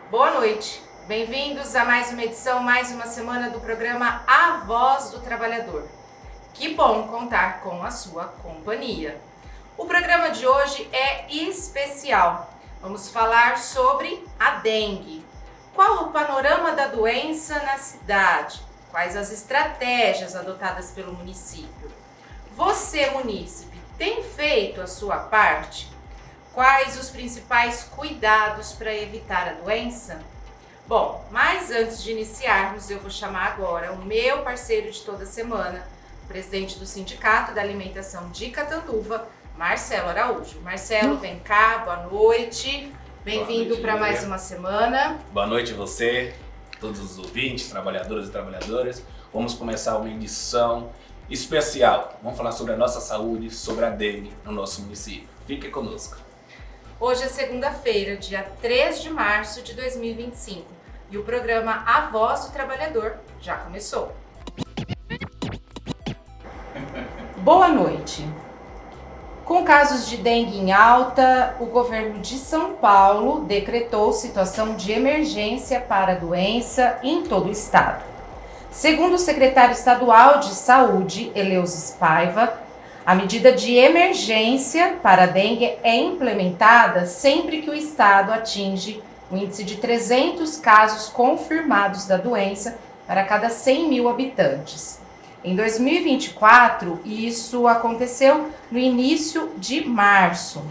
Boa noite, bem-vindos a mais uma edição, mais uma semana do programa A Voz do Trabalhador. Que bom contar com a sua companhia. O programa de hoje é especial. Vamos falar sobre a dengue. Qual o panorama da doença na cidade? Quais as estratégias adotadas pelo município? Você, munícipe, tem feito a sua parte? Quais os principais cuidados para evitar a doença? Bom, mas antes de iniciarmos, eu vou chamar agora o meu parceiro de toda semana, presidente do Sindicato da Alimentação de Catanduva, Marcelo Araújo. Marcelo, vem cá, boa noite. Bem-vindo para mais uma semana. Boa noite a você, todos os ouvintes, trabalhadores e trabalhadoras. Vamos começar uma edição especial. Vamos falar sobre a nossa saúde, sobre a dengue no nosso município. Fique conosco. Hoje é segunda-feira, dia 3 de março de 2025 e o programa A Voz do Trabalhador já começou. Boa noite. Com casos de dengue em alta, o governo de São Paulo decretou situação de emergência para a doença em todo o estado. Segundo o secretário estadual de Saúde, Eleusis Paiva, a medida de emergência para a dengue é implementada sempre que o estado atinge o índice de 300 casos confirmados da doença para cada 100 mil habitantes. Em 2024, isso aconteceu no início de março.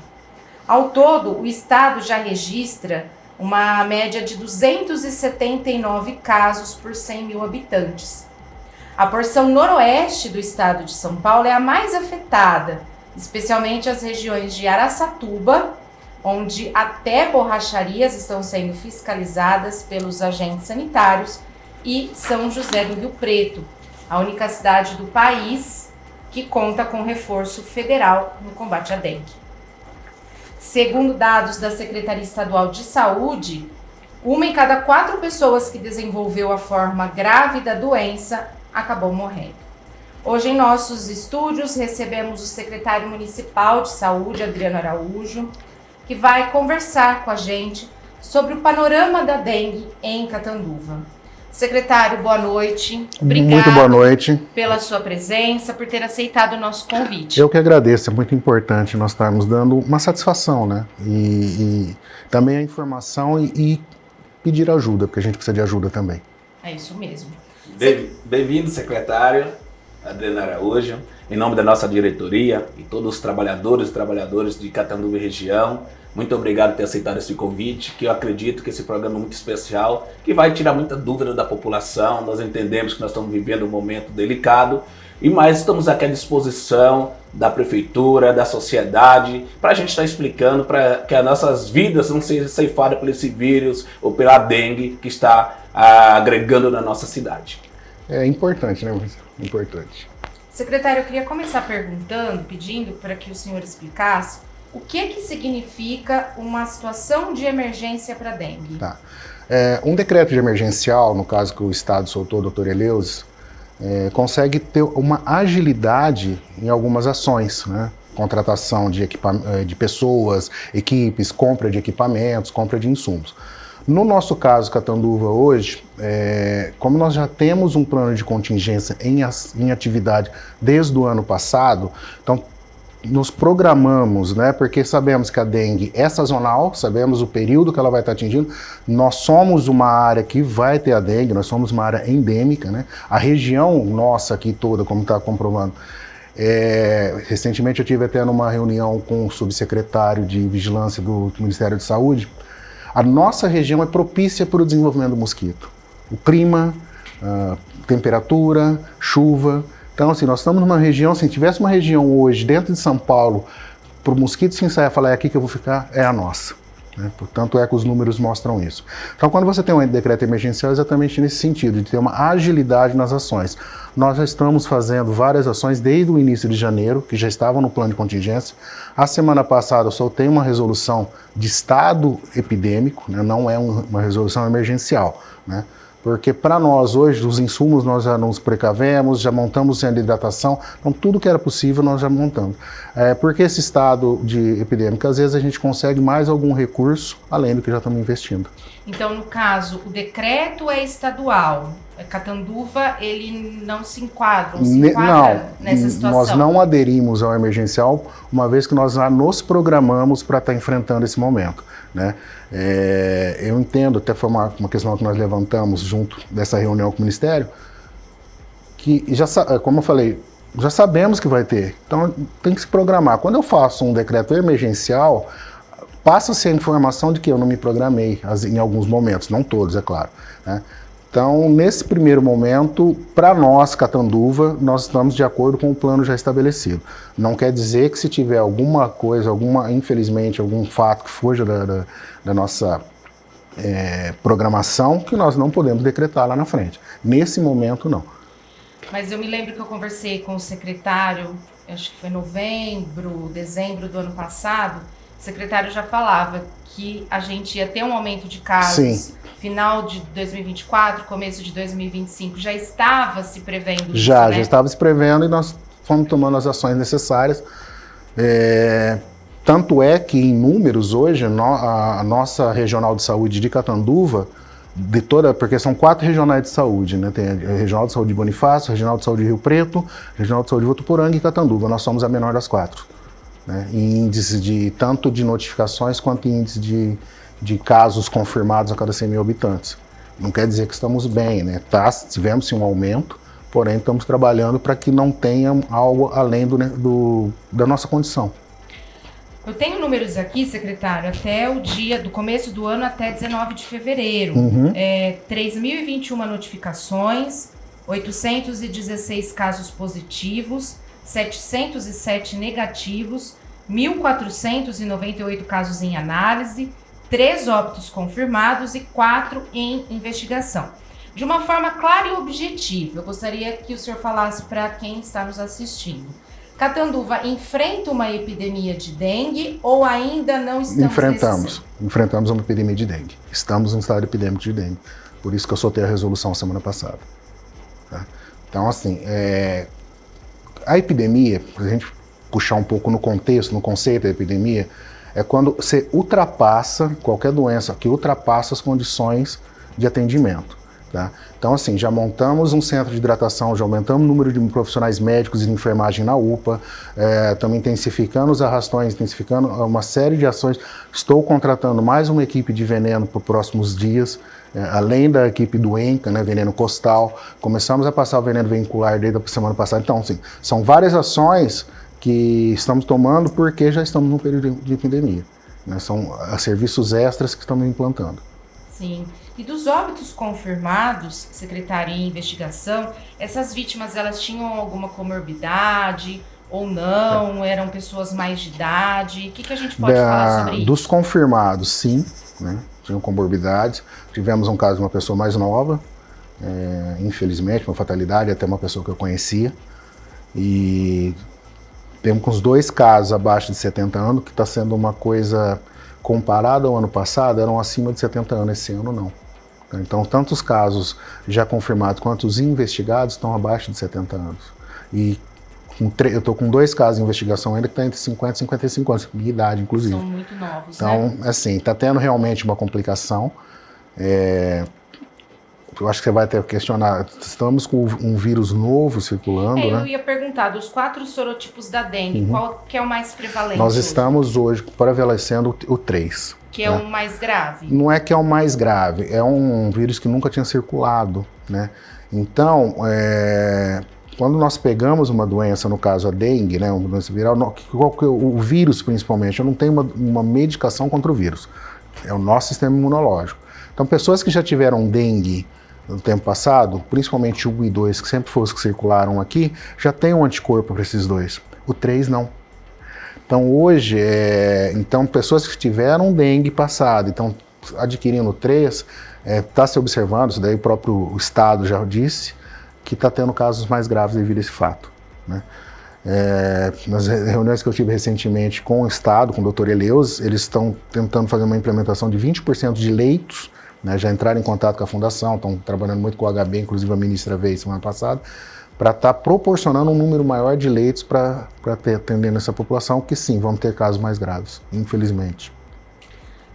Ao todo, o estado já registra uma média de 279 casos por 100 mil habitantes. A porção noroeste do estado de São Paulo é a mais afetada, especialmente as regiões de Araçatuba, onde até borracharias estão sendo fiscalizadas pelos agentes sanitários, e São José do Rio Preto, a única cidade do país que conta com reforço federal no combate à dengue. Segundo dados da Secretaria Estadual de Saúde, 1 em cada 4 pessoas que desenvolveu a forma grave da doença acabou morrendo. Hoje em nossos estúdios recebemos o secretário municipal de saúde, Adriano Araújo, que vai conversar com a gente sobre o panorama da dengue em Catanduva. Secretário, boa noite. Obrigada. Muito boa noite. Pela sua presença, por ter aceitado o nosso convite. Eu que agradeço, é muito importante nós estarmos dando uma satisfação, né? E também a informação e pedir ajuda, porque a gente precisa de ajuda também. É isso mesmo. Bem-vindo, secretário Adriano Araújo, em nome da nossa diretoria e todos os trabalhadores e trabalhadoras de Catanduva e região. Muito obrigado por ter aceitado esse convite, que eu acredito que esse programa é muito especial, que vai tirar muita dúvida da população. Nós entendemos que nós estamos vivendo um momento delicado, mas estamos aqui à disposição da prefeitura, da sociedade, para a gente estar explicando para que as nossas vidas não sejam ceifadas por esse vírus ou pela dengue que está agregando na nossa cidade. É importante, né, Marcelo? Importante. Secretário, eu queria começar pedindo para que o senhor explicasse o que significa uma situação de emergência para dengue. Tá. Um decreto de emergencial, no caso que o Estado soltou, o doutor Eleusis, consegue ter uma agilidade em algumas ações, né? Contratação de pessoas, equipes, compra de equipamentos, compra de insumos. No nosso caso, Catanduva, hoje, como nós já temos um plano de contingência em atividade desde o ano passado, então nos programamos, né, porque sabemos que a dengue é sazonal, sabemos o período que ela vai estar atingindo. Nós somos uma área que vai ter a dengue, nós somos uma área endêmica, né? A região nossa aqui toda, como está comprovando, recentemente eu tive até numa reunião com o subsecretário de Vigilância do Ministério de Saúde. A nossa região é propícia para o desenvolvimento do mosquito. O clima, temperatura, chuva. Então, assim, nós estamos numa região, se tivesse uma região hoje dentro de São Paulo, para o mosquito se ensaiar e falar, é aqui que eu vou ficar, é a nossa. Né? Portanto, que os números mostram isso. Então, quando você tem um decreto emergencial, é exatamente nesse sentido, de ter uma agilidade nas ações. Nós já estamos fazendo várias ações desde o início de janeiro, que já estavam no plano de contingência. A semana passada eu soltei uma resolução de estado epidêmico, né? Não é uma resolução emergencial, né? Porque para nós hoje, os insumos nós já nos precavemos, já montamos o centro de hidratação, então tudo que era possível nós já montamos. Porque esse estado de epidêmico, às vezes a gente consegue mais algum recurso além do que já estamos investindo. Então, no caso, o decreto é estadual. Catanduva, ele não se enquadra, nessa situação? Nós não aderimos ao emergencial, uma vez que nós já nos programamos para estar enfrentando esse momento, né? Eu entendo, até foi uma questão que nós levantamos junto dessa reunião com o Ministério, que, como eu falei, já sabemos que vai ter, então tem que se programar. Quando eu faço um decreto emergencial, passa-se a informação de que eu não me programei em alguns momentos, não todos, é claro, né? Então, nesse primeiro momento, para nós, Catanduva, nós estamos de acordo com o plano já estabelecido. Não quer dizer que se tiver alguma coisa, infelizmente, algum fato que fuja da nossa programação, que nós não podemos decretar lá na frente. Nesse momento, não. Mas eu me lembro que eu conversei com o secretário, acho que foi novembro, dezembro do ano passado, o secretário já falava que a gente ia ter um aumento de casos. Sim. Final de 2024, começo de 2025, já estava se prevendo isso, Já estava se prevendo e nós fomos tomando as ações necessárias. Tanto é que em números hoje, a nossa regional de saúde de Catanduva, porque são 4 regionais de saúde, né? Tem a Regional de Saúde de Bonifácio, a Regional de Saúde de Rio Preto, a Regional de Saúde de Votuporanga e Catanduva. Nós somos a menor das 4. Né? Em índice tanto de notificações quanto índice de casos confirmados a cada 100 mil habitantes. Não quer dizer que estamos bem, né? Tivemos sim um aumento, porém estamos trabalhando para que não tenha algo além da nossa condição. Eu tenho números aqui, secretário, até o dia do começo do ano, até 19 de fevereiro. 3.021 notificações, 816 casos positivos, 707 negativos, 1.498 casos em análise, 3 óbitos confirmados e 4 em investigação. De uma forma clara e objetiva, eu gostaria que o senhor falasse para quem está nos assistindo. Catanduva enfrenta uma epidemia de dengue ou ainda não estamos Enfrentamos uma epidemia de dengue. Estamos em estado epidêmico de dengue. Por isso que eu soltei a resolução semana passada. Tá? Então, assim, a epidemia, para a gente puxar um pouco no contexto, no conceito da epidemia, é quando você ultrapassa qualquer doença que ultrapassa as condições de atendimento. Tá? Então, assim, já montamos um centro de hidratação, já aumentamos o número de profissionais médicos e de enfermagem na UPA, estamos intensificando os arrastões, intensificando uma série de ações. Estou contratando mais uma equipe de veneno para os próximos dias, além da equipe do ENCA, né, veneno costal. Começamos a passar o veneno veicular desde a semana passada. Então, assim, são várias ações que estamos tomando porque já estamos num período de epidemia. Né? São serviços extras que estamos implantando. Sim. E dos óbitos confirmados, secretário, em investigação, essas vítimas, elas tinham alguma comorbidade ou não? Eram pessoas mais de idade? O que a gente pode falar sobre isso? Dos confirmados, sim, né? Tinham comorbidades. Tivemos um caso de uma pessoa mais nova, infelizmente, uma fatalidade, até uma pessoa que eu conhecia. E temos 2 casos abaixo de 70 anos, que está sendo uma coisa comparada ao ano passado, eram acima de 70 anos, esse ano não. Então, tanto os casos já confirmados quanto os investigados estão abaixo de 70 anos. E eu estou com 2 casos de investigação ainda que estão entre 50 e 55 anos, minha idade, inclusive. São muito novos, então, né? Assim, está tendo realmente uma complicação. Eu acho que você vai ter que questionar, estamos com um vírus novo circulando, né? Eu ia perguntar, dos 4 sorotipos da dengue, qual que é o mais prevalente? Nós estamos hoje prevalecendo o 3. Que é o mais grave? Não é que é o mais grave, é um vírus que nunca tinha circulado, né? Então, quando nós pegamos uma doença, no caso a dengue, né, uma doença viral, o vírus principalmente, eu não tenho uma medicação contra o vírus, é o nosso sistema imunológico. Então, pessoas que já tiveram dengue no tempo passado, principalmente o 1 e 2, que sempre foram os que circularam aqui, já tem um anticorpo para esses 2. O 3 não. Então hoje, pessoas que tiveram dengue passado, então adquirindo o 3, está se observando, isso daí o próprio Estado já disse, que está tendo casos mais graves devido a esse fato. Né? Nas reuniões que eu tive recentemente com o Estado, com o Dr. Eleus, eles estão tentando fazer uma implementação de 20% de leitos né, já entraram em contato com a Fundação, estão trabalhando muito com o HB, inclusive a ministra veio semana passada, para estar proporcionando um número maior de leitos para atender essa população, que sim, vamos ter casos mais graves, infelizmente.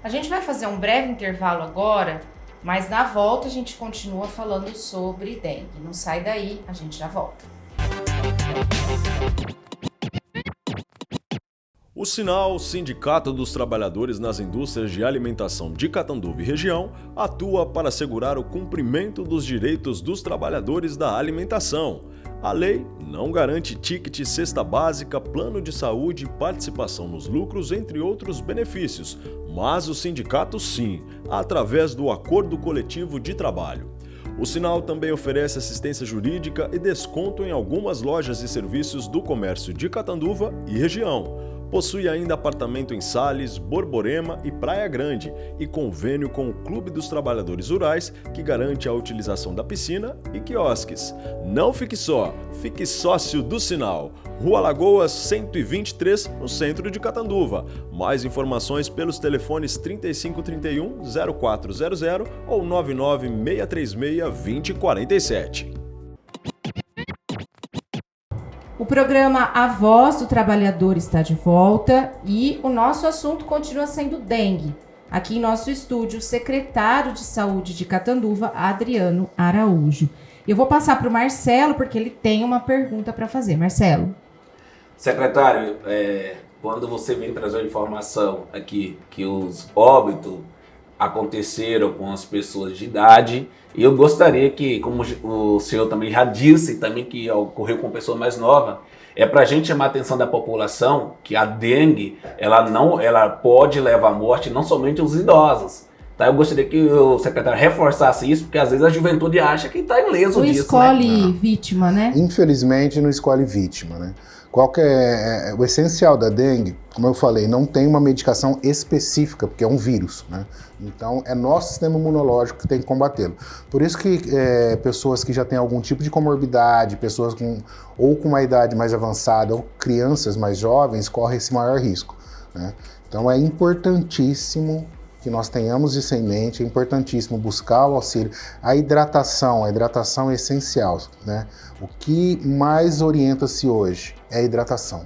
A gente vai fazer um breve intervalo agora, mas na volta a gente continua falando sobre dengue. Não sai daí, a gente já volta. O Sinal, Sindicato dos Trabalhadores nas Indústrias de Alimentação de Catanduva e região, atua para assegurar o cumprimento dos direitos dos trabalhadores da alimentação. A lei não garante ticket, cesta básica, plano de saúde, participação nos lucros, entre outros benefícios, mas o sindicato sim, através do Acordo Coletivo de Trabalho. O Sinal também oferece assistência jurídica e desconto em algumas lojas e serviços do comércio de Catanduva e região. Possui ainda apartamento em Sales, Borborema e Praia Grande e convênio com o Clube dos Trabalhadores Rurais, que garante a utilização da piscina e quiosques. Não fique só, fique sócio do Sinal. Rua Lagoas 123, no centro de Catanduva. Mais informações pelos telefones 3531-0400 ou 99636-2047. O programa A Voz do Trabalhador está de volta e o nosso assunto continua sendo dengue. Aqui em nosso estúdio, o secretário de Saúde de Catanduva, Adriano Araújo. Eu vou passar para o Marcelo, porque ele tem uma pergunta para fazer. Marcelo. Secretário, quando você vem trazer a informação aqui que os óbitos aconteceram com as pessoas de idade, eu gostaria que, como o senhor também já disse, também que ocorreu com pessoa mais nova, para a gente chamar a atenção da população que a dengue, ela pode levar à morte não somente os idosos. Tá? Eu gostaria que o secretário reforçasse isso, porque às vezes a juventude acha que está ileso não disso. Escolhe né? vítima, né? Infelizmente não escolhe vítima, né? O essencial da dengue, como eu falei, não tem uma medicação específica, porque é um vírus, né? Então é nosso sistema imunológico que tem que combatê-lo. Por isso que pessoas que já têm algum tipo de comorbidade, pessoas com uma idade mais avançada ou crianças mais jovens correm esse maior risco, né? Então é importantíssimo que nós tenhamos isso em mente, é importantíssimo buscar o auxílio. A hidratação é essencial, né? O que mais orienta-se hoje é a hidratação.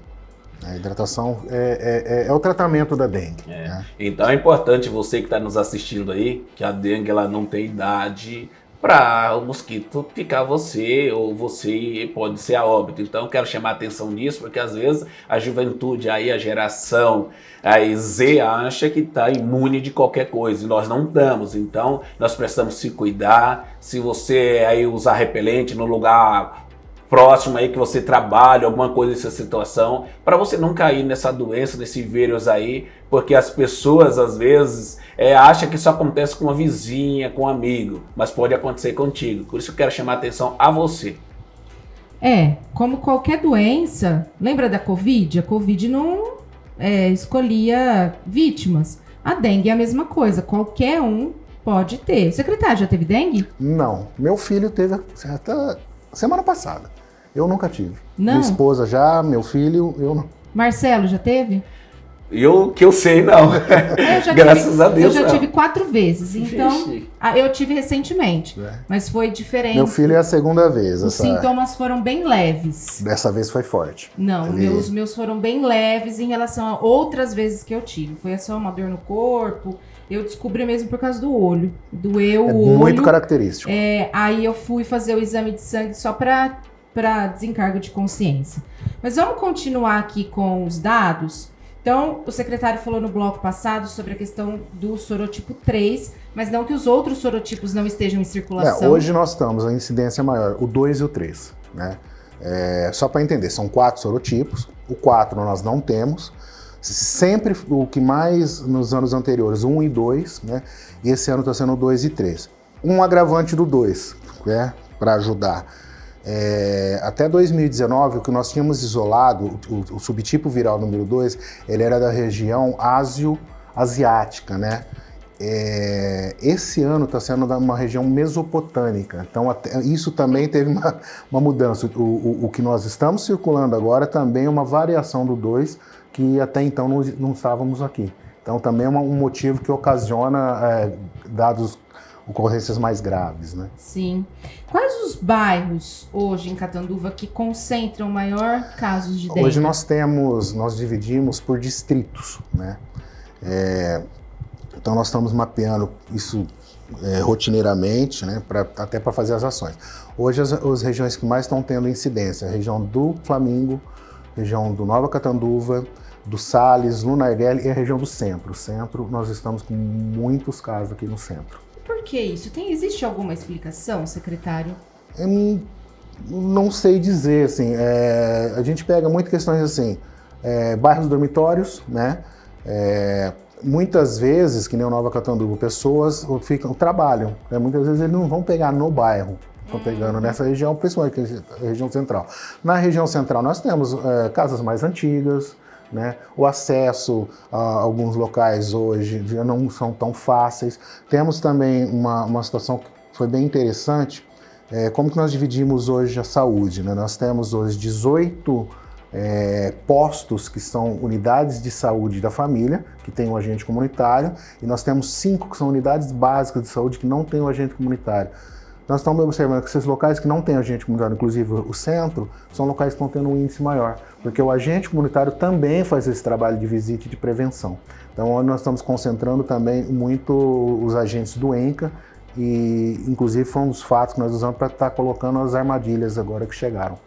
A hidratação é o tratamento da dengue. Né? Então é importante você que está nos assistindo aí, que a dengue ela não tem idade para o mosquito picar você, ou você pode ser a óbito. Então eu quero chamar a atenção nisso, porque às vezes a juventude, aí, a geração Z acha que está imune de qualquer coisa, e nós não estamos. Então nós precisamos se cuidar. Se você aí usar repelente no lugar próximo aí que você trabalha, alguma coisa dessa situação, para você não cair nessa doença, nesse vírus aí, porque as pessoas às vezes acham que isso acontece com uma vizinha, com um amigo, mas pode acontecer contigo. Por isso eu quero chamar a atenção a você. Como qualquer doença, lembra da Covid? A Covid não escolhia vítimas. A dengue é a mesma coisa, qualquer um pode ter. O secretário já teve dengue? Não, meu filho teve até semana passada. Eu nunca tive. Não? Minha esposa já, meu filho, eu não. Marcelo já teve? Que eu sei, não. Graças a Deus. Eu já tive 4 vezes, então eu tive recentemente, mas foi diferente. Meu filho é a segunda vez. Os sintomas foram bem leves. Dessa vez foi forte. Não, os meus foram bem leves em relação a outras vezes que eu tive. Foi só uma dor no corpo. Eu descobri mesmo por causa do olho. Doeu o olho. Muito característico. Aí eu fui fazer o exame de sangue só para desencargo de consciência. Mas vamos continuar aqui com os dados. Então, o secretário falou no bloco passado sobre a questão do sorotipo 3, mas não que os outros sorotipos não estejam em circulação. Hoje nós estamos a incidência maior, o 2 e o 3, né? Só para entender, são 4 sorotipos, o 4 nós não temos, sempre o que mais nos anos anteriores, 1 e 2, né? E esse ano está sendo o 2 e 3. Um agravante do 2, para ajudar. Até 2019, o que nós tínhamos isolado, o subtipo viral número 2, ele era da região asiática, né? Esse ano está sendo uma região mesopotâmica, então isso também teve uma mudança. O que nós estamos circulando agora também é uma variação do 2, que até então não estávamos aqui. Então também é um motivo que ocasiona, dados ocorrências mais graves, né? Sim. Quais os bairros hoje em Catanduva que concentram maior casos de dengue? Hoje nós dividimos por distritos, né? Então nós estamos mapeando isso rotineiramente, né? Até para fazer as ações. Hoje as regiões que mais estão tendo incidência, a região do Flamingo, região do Nova Catanduva, do Salles, no Nardelli e a região do centro. O centro, nós estamos com muitos casos aqui no centro. Por que isso? Existe alguma explicação, secretário? Eu não sei dizer, assim, a gente pega muitas questões assim, bairros dormitórios, né? Muitas vezes, que nem o Nova Catanduva, pessoas trabalham, né? Muitas vezes eles não vão pegar no bairro, estão pegando nessa região, principalmente a região central. Na região central nós temos casas mais antigas, né? O acesso a alguns locais hoje já não são tão fáceis. Temos também uma situação que foi bem interessante, como que nós dividimos hoje a saúde, né? Nós temos hoje 18 postos que são unidades de saúde da família, que tem um agente comunitário, e nós temos 5 que são unidades básicas de saúde que não tem um agente comunitário. Nós estamos observando que esses locais que não têm agente comunitário, inclusive o centro, são locais que estão tendo um índice maior, porque o agente comunitário também faz esse trabalho de visita e de prevenção. Então, nós estamos concentrando também muito os agentes do ENCA, e inclusive foi um dos fatos que nós usamos para estar colocando as armadilhas agora que chegaram.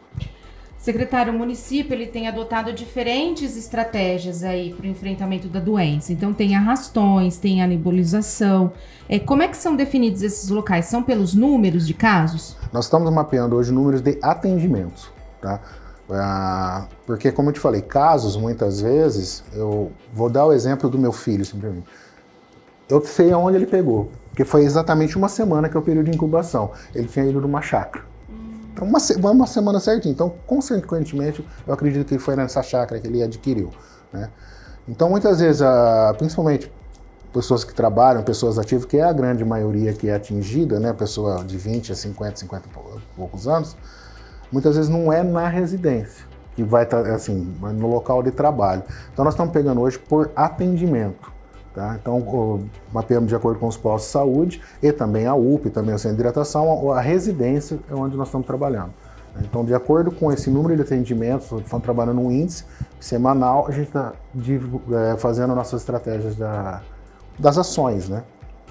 Secretário, o município ele tem adotado diferentes estratégias aí para o enfrentamento da doença. Então tem arrastões, tem a nebulização. Como é que são definidos esses locais? São pelos números de casos? Nós estamos mapeando hoje números de atendimentos, tá? Porque, como eu te falei, casos, muitas vezes, eu vou dar o exemplo do meu filho, simplesmente. Eu sei aonde ele pegou, porque foi exatamente uma semana que é o período de incubação. Ele tinha ido numa chácara. Então, uma semana certinho. Então, consequentemente, eu acredito que foi nessa chácara que ele adquiriu, né? Então, muitas vezes, principalmente pessoas que trabalham, pessoas ativas, que é a grande maioria que é atingida, né? Pessoa de 20 a 50 e poucos anos, muitas vezes não é na residência, que vai estar, assim, no local de trabalho. Então, nós estamos pegando hoje por atendimento. Tá? Então, mapeamos de acordo com os postos de saúde e também a UPA, também o centro de hidratação, a residência é onde nós estamos trabalhando. Então, de acordo com esse número de atendimentos, estamos trabalhando um índice semanal, a gente está fazendo nossas estratégias das ações, né?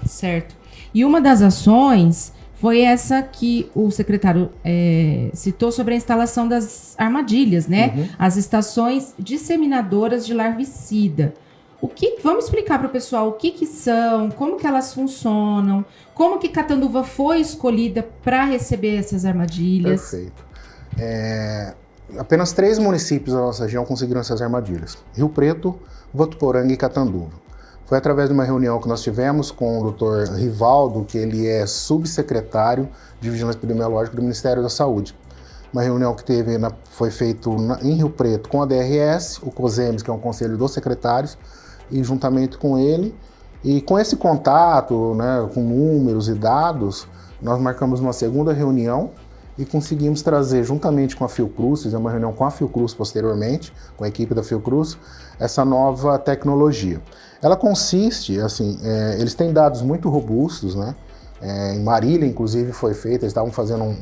Certo. E uma das ações foi essa que o secretário citou sobre a instalação das armadilhas, né? Uhum. As estações disseminadoras de larvicida. Vamos explicar para o pessoal o que são, como que elas funcionam, como que Catanduva foi escolhida para receber essas armadilhas. Perfeito. Apenas 3 municípios da nossa região conseguiram essas armadilhas: Rio Preto, Votuporanga e Catanduva. Foi através de uma reunião que nós tivemos com o Dr. Rivaldo, que ele é subsecretário de Vigilância Epidemiológica do Ministério da Saúde. Uma reunião que foi feita em Rio Preto com a DRS, o COSEMES, que é um conselho dos secretários, e juntamente com ele, e com esse contato, né, com números e dados, nós marcamos uma segunda reunião e conseguimos trazer, juntamente com a Fiocruz, fizemos uma reunião com a Fiocruz posteriormente, com a equipe da Fiocruz, essa nova tecnologia. Ela consiste, assim, eles têm dados muito robustos, né? Em Marília, inclusive, foi feita, eles estavam fazendo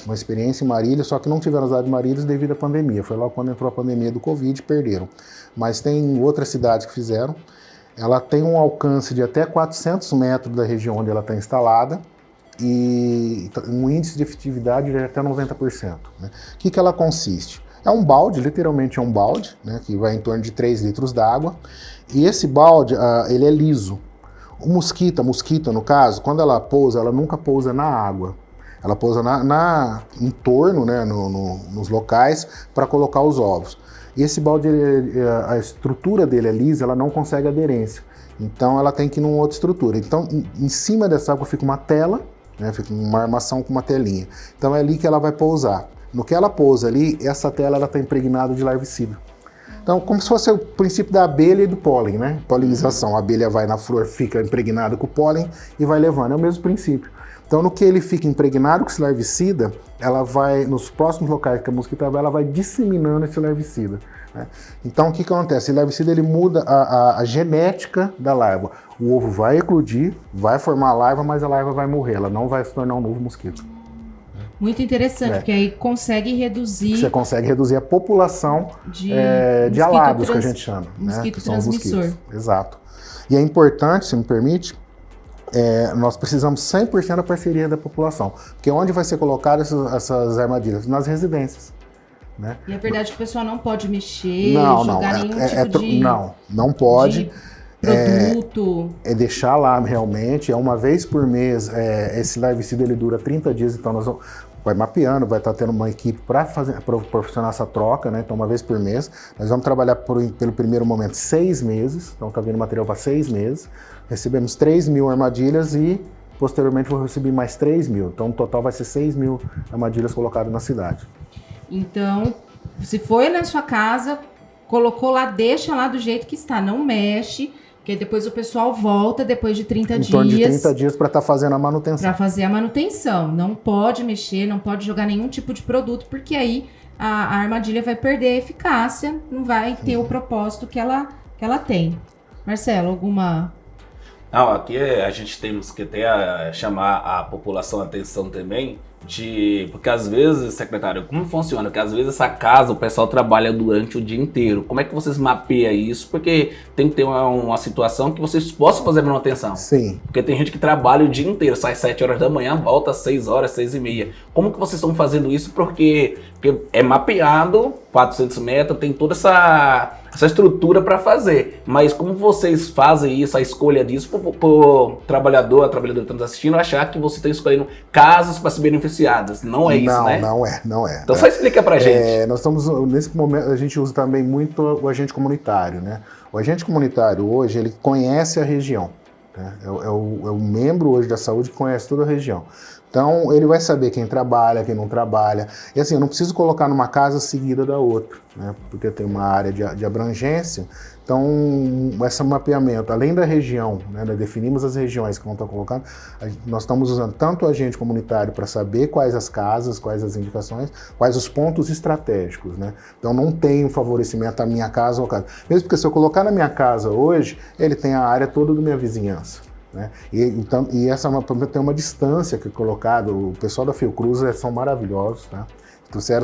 uma experiência em Marília, só que não tiveram os dados de Marília devido à pandemia. Foi logo quando entrou a pandemia do Covid, perderam. Mas tem outras cidades que fizeram. Ela tem um alcance de até 400 metros da região onde ela está instalada e um índice de efetividade de até 90%. Né? O que ela consiste? É um balde, literalmente é um balde, né, que vai em torno de 3 litros d'água, e esse balde ele é liso. A mosquita, no caso, quando ela pousa, ela nunca pousa na água. Ela pousa em torno, né, nos locais, para colocar os ovos. E esse balde, a estrutura dele é lisa, ela não consegue aderência. Então ela tem que ir numa outra estrutura. Então em cima dessa água fica uma tela, né, fica uma armação com uma telinha. Então é ali que ela vai pousar. No que ela pousa ali, essa tela está impregnada de larvicida. Então, como se fosse o princípio da abelha e do pólen, né? Polinização. A abelha vai na flor, fica impregnada com o pólen e vai levando. É o mesmo princípio. Então, no que ele fica impregnado com esse larvicida, ela vai, nos próximos locais que a mosquita vai, ela vai disseminando esse larvicida, né? Então, o que acontece? O larvicida, ele muda a genética da larva. O ovo vai eclodir, vai formar a larva, mas a larva vai morrer. Ela não vai se tornar um novo mosquito. Muito interessante, porque aí consegue reduzir... Você consegue reduzir a população de alados, que a gente chama. Mosquito, né? Que são transmissor. Os mosquitos. Exato. E é importante, se me permite, nós precisamos 100% da parceria da população. Porque onde vai ser colocada essas armadilhas? Nas residências. Né? E é verdade que o pessoal não pode mexer, não, jogar nenhum tipo de... Não pode. Produto. É deixar lá realmente, uma vez por mês. Esse larvicida ele dura 30 dias, então nós vai mapeando, vai estar tendo uma equipe para proporcionar essa troca, né? Então uma vez por mês. Nós vamos trabalhar pelo primeiro momento 6 meses, então está vindo material para 6 meses. Recebemos 3.000 armadilhas e posteriormente vou receber mais 3.000. Então no total vai ser 6.000 armadilhas colocadas na cidade. Então, se foi na sua casa, colocou lá, deixa lá do jeito que está, não mexe, porque depois o pessoal volta depois de 30 dias. Em torno de 30 dias para estar fazendo a manutenção. Para fazer a manutenção. Não pode mexer, não pode jogar nenhum tipo de produto, porque aí a armadilha vai perder a eficácia, não vai ter o propósito que ela tem. Marcelo, alguma... Não, aqui a gente temos que chamar a população a atenção também, porque às vezes, secretário, como funciona? Porque às vezes essa casa o pessoal trabalha durante o dia inteiro. Como é que vocês mapeiam isso? Porque tem que ter uma situação que vocês possam fazer manutenção. Sim. Porque tem gente que trabalha o dia inteiro, sai 7 horas da manhã, volta às 6 horas, 6 e meia. Como que vocês estão fazendo isso? Porque é mapeado, 400 metros, tem toda essa estrutura para fazer. Mas como vocês fazem isso, a escolha disso, pro trabalhador, a trabalhadora que está nos assistindo, achar que vocês estão escolhendo casas para se beneficiadas. Não é isso, né? Não é. Então só explica pra gente. Nós estamos, nesse momento, a gente usa também muito o agente comunitário, né? O agente comunitário hoje, ele conhece a região, né? É o membro hoje da saúde que conhece toda a região. Então, ele vai saber quem trabalha, quem não trabalha. E assim, eu não preciso colocar numa casa seguida da outra, né? Porque tem uma área de abrangência. Então, esse mapeamento, além da região, né, nós definimos as regiões que vão estar colocadas, nós estamos usando tanto o agente comunitário para saber quais as casas, quais as indicações, quais os pontos estratégicos, né? Então, não tem um favorecimento à minha casa ou casa. Mesmo porque se eu colocar na minha casa hoje, ele tem a área toda da minha vizinhança, né? E essa tem uma distância que é colocada, o pessoal da Fiocruz são maravilhosos, tá?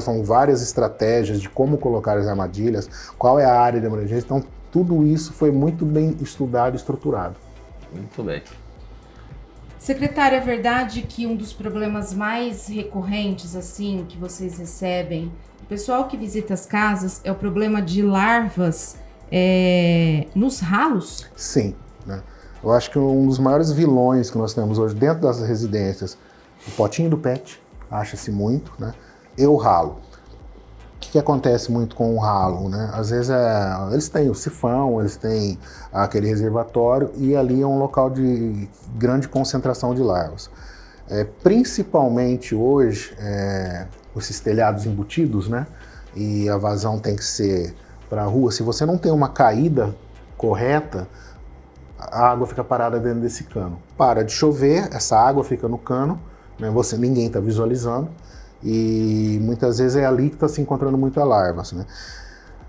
São várias estratégias de como colocar as armadilhas, qual é a área de emergência, então tudo isso foi muito bem estudado e estruturado. Muito bem. Secretário, é verdade que um dos problemas mais recorrentes, assim, que vocês recebem, o pessoal que visita as casas, é o problema de larvas nos ralos? Sim, né? Eu acho que um dos maiores vilões que nós temos hoje dentro das residências, o potinho do pet, acha-se muito, né? E o ralo. O que acontece muito com o ralo, né? Às vezes eles têm o sifão, eles têm aquele reservatório e ali é um local de grande concentração de larvas. Principalmente hoje, esses telhados embutidos, né? E a vazão tem que ser para a rua. Se você não tem uma caída correta, a água fica parada dentro desse cano. Para de chover, essa água fica no cano, né? Ninguém está visualizando. E muitas vezes é ali que está se encontrando muita larvas, né?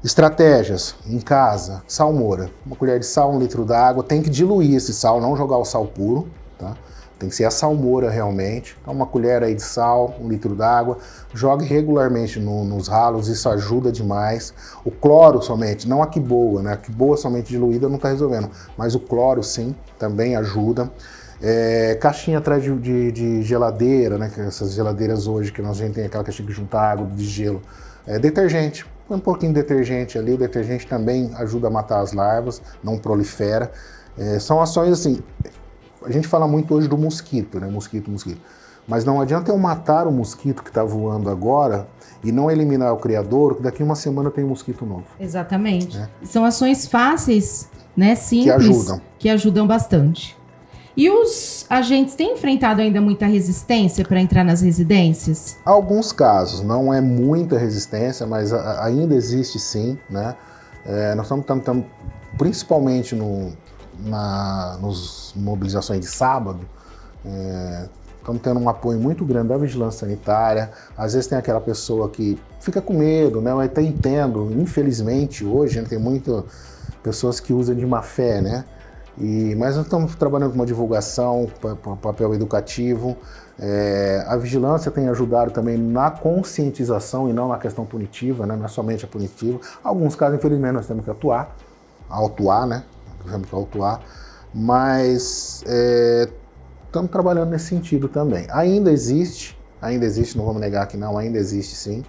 Estratégias em casa: salmoura, uma colher de sal, 1 litro d'água, tem que diluir esse sal, não jogar o sal puro, tá? Tem que ser a salmoura realmente. Então uma colher aí de sal, 1 litro d'água, jogue regularmente nos ralos, isso ajuda demais. O cloro somente, não a quiboa, né? A quiboa somente diluída não está resolvendo, mas o cloro sim, também ajuda. Caixinha atrás de geladeira, né? Que essas geladeiras hoje que a gente tem aquela caixinha que junta água de gelo. Detergente, põe um pouquinho de detergente ali, o detergente também ajuda a matar as larvas, não prolifera. São ações assim, a gente fala muito hoje do mosquito, né? Mosquito. Mas não adianta eu matar o mosquito que está voando agora e não eliminar o criador, que daqui a uma semana tem um mosquito novo. Exatamente. São ações fáceis, né? Simples, que ajudam bastante. E os agentes têm enfrentado ainda muita resistência para entrar nas residências? Alguns casos, não é muita resistência, mas ainda existe sim, né? Nós estamos principalmente nos mobilizações de sábado, estamos tendo um apoio muito grande da vigilância sanitária. Às vezes tem aquela pessoa que fica com medo, né? Eu até entendo, infelizmente hoje tem muitas pessoas que usam de má fé, né? Mas nós estamos trabalhando com uma divulgação, papel educativo. A vigilância tem ajudado também na conscientização e não na questão punitiva, né? Não é somente a punitiva. Em alguns casos, infelizmente, nós temos que autuar, né? Temos que autuar, mas estamos trabalhando nesse sentido também. Ainda existe, não vamos negar que não, ainda existe sim,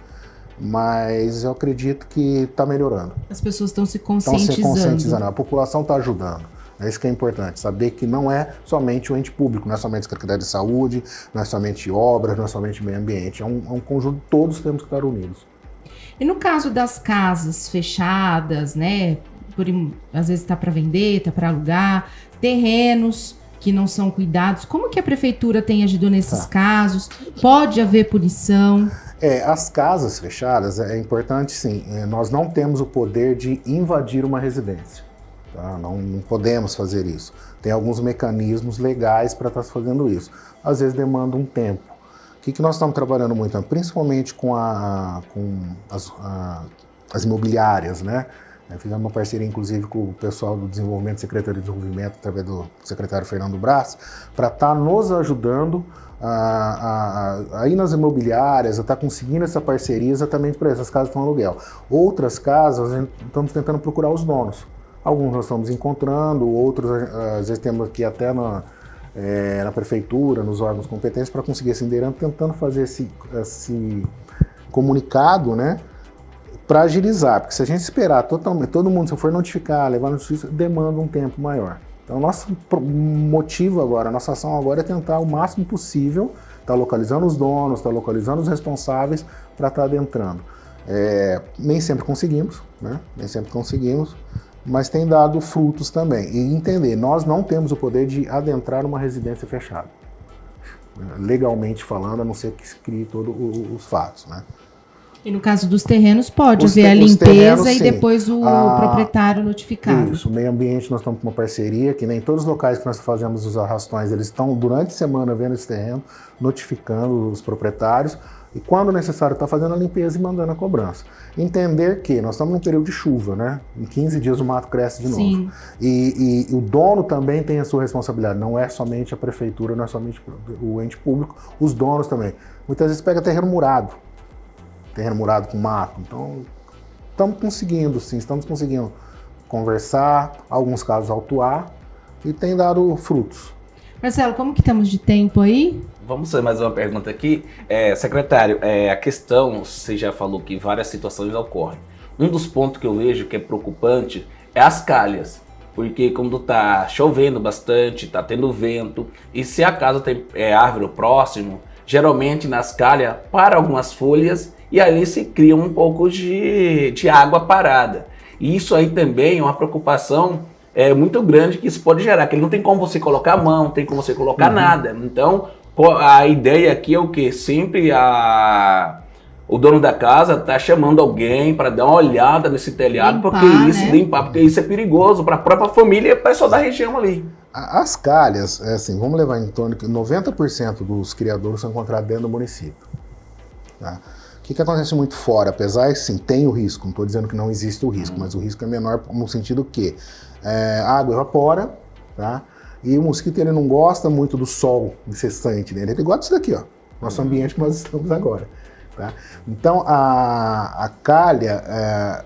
mas eu acredito que está melhorando. As pessoas estão se conscientizando. A população está ajudando. É isso que é importante, saber que não é somente o ente público, não é somente a Secretaria de Saúde, não é somente obras, não é somente meio ambiente, é um conjunto, todos temos que estar unidos. E no caso das casas fechadas, né, às vezes está para vender, está para alugar, terrenos que não são cuidados, como que a prefeitura tem agido nesses casos? Pode haver punição? As casas fechadas, é importante sim, nós não temos o poder de invadir uma residência. Tá? Não podemos fazer isso. Tem alguns mecanismos legais para estar fazendo isso. Às vezes demanda um tempo. O que nós estamos trabalhando muito, principalmente com as imobiliárias, né? Fizemos uma parceria, inclusive, com o pessoal do Desenvolvimento, Secretaria de Desenvolvimento, através do secretário Fernando Brás, para estar nos ajudando aí nas imobiliárias, a estar conseguindo essa parceria exatamente para essas casas que estão em aluguel. Outras casas, estamos tentando procurar os donos. Alguns nós estamos encontrando, outros às vezes temos aqui até na prefeitura, nos órgãos competentes, para conseguir esse endereço, tentando fazer esse comunicado, né, para agilizar, porque se a gente esperar totalmente, todo mundo, se for notificar, levar na justiça, demanda um tempo maior. Então, nosso motivo agora, nossa ação agora é tentar o máximo possível, estar localizando os donos, estar localizando os responsáveis para estar adentrando. Nem sempre conseguimos, né? Nem sempre conseguimos, mas tem dado frutos também. E entender, nós não temos o poder de adentrar uma residência fechada, legalmente falando, a não ser que se crie todos os fatos, né? E no caso dos terrenos, pode haver a limpeza e depois o proprietário notificado. Isso, o meio ambiente, nós estamos com uma parceria, que nem todos os locais que nós fazemos os arrastões, eles estão durante a semana vendo esse terreno, notificando os proprietários, e quando necessário está fazendo a limpeza e mandando a cobrança. Entender que nós estamos num período de chuva, né? Em 15 dias o mato cresce de novo. Sim. E o dono também tem a sua responsabilidade, não é somente a prefeitura, não é somente o ente público, os donos também. Muitas vezes pega terreno murado com mato. Então, estamos conseguindo conversar, alguns casos autuar, e tem dado frutos. Marcelo, como que estamos de tempo aí? Vamos fazer mais uma pergunta aqui. Secretário, a questão, você já falou que várias situações ocorrem. Um dos pontos que eu vejo que é preocupante é as calhas. Porque quando está chovendo bastante, está tendo vento, e se a casa tem árvore próximo, geralmente nas calhas para algumas folhas, e ali se cria um pouco de água parada. E isso aí também é uma preocupação muito grande que isso pode gerar, que não tem como você colocar a mão, não tem como você colocar nada. Então, a ideia aqui é o quê? Sempre o dono da casa tá chamando alguém para dar uma olhada nesse telhado, limpar, porque isso é perigoso para a própria família e para pessoal da região ali. As calhas, vamos levar em torno de 90% dos criadouros são encontrados dentro do município. Tá? O que acontece muito fora, apesar, sim, tem o risco, não estou dizendo que não existe o risco, mas o risco é menor no sentido que a água evapora, tá? E o mosquito ele não gosta muito do sol incessante, né? Ele gosta disso daqui, ó, nosso ambiente que nós estamos agora. Tá? Então a calha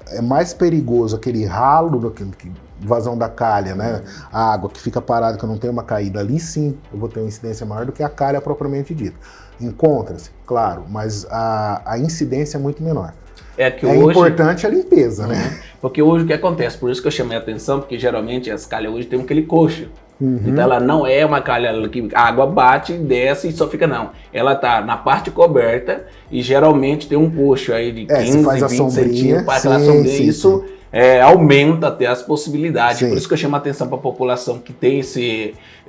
é mais perigoso, aquele ralo, vazão da calha, né? A água que fica parada, que eu não tenho uma caída ali, sim, eu vou ter uma incidência maior do que a calha propriamente dita. Encontra-se, claro, mas a incidência é muito menor. Hoje, importante a limpeza, né? Porque hoje o que acontece, por isso que eu chamei a atenção, porque geralmente as calhas hoje tem aquele coxo. Então ela não é uma calha que a água bate, desce e só fica, não. Ela tá na parte coberta e geralmente tem um coxo aí de 15, 20 centímetros para aquela sombrinha. Isso aumenta até as possibilidades. Sim. Por isso que eu chamo a atenção para a população que tem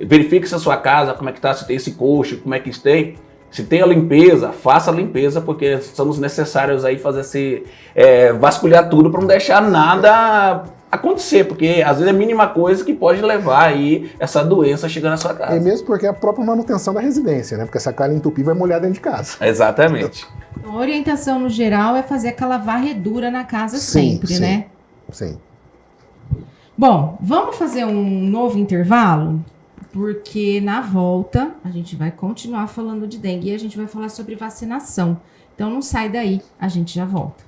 verifique se a sua casa, como é que tá, se tem esse coxo, como é que tem. Se tem a limpeza, faça a limpeza, porque somos necessários aí fazer vasculhar tudo para não deixar nada acontecer, porque às vezes é a mínima coisa que pode levar aí essa doença chegando na sua casa. E mesmo porque é a própria manutenção da residência, né? Porque essa calha entupir vai molhar dentro de casa. Exatamente. A orientação no geral é fazer aquela varredura na casa sempre, né? Sim. Bom, vamos fazer um novo intervalo? Porque na volta a gente vai continuar falando de dengue e a gente vai falar sobre vacinação. Então não sai daí, a gente já volta.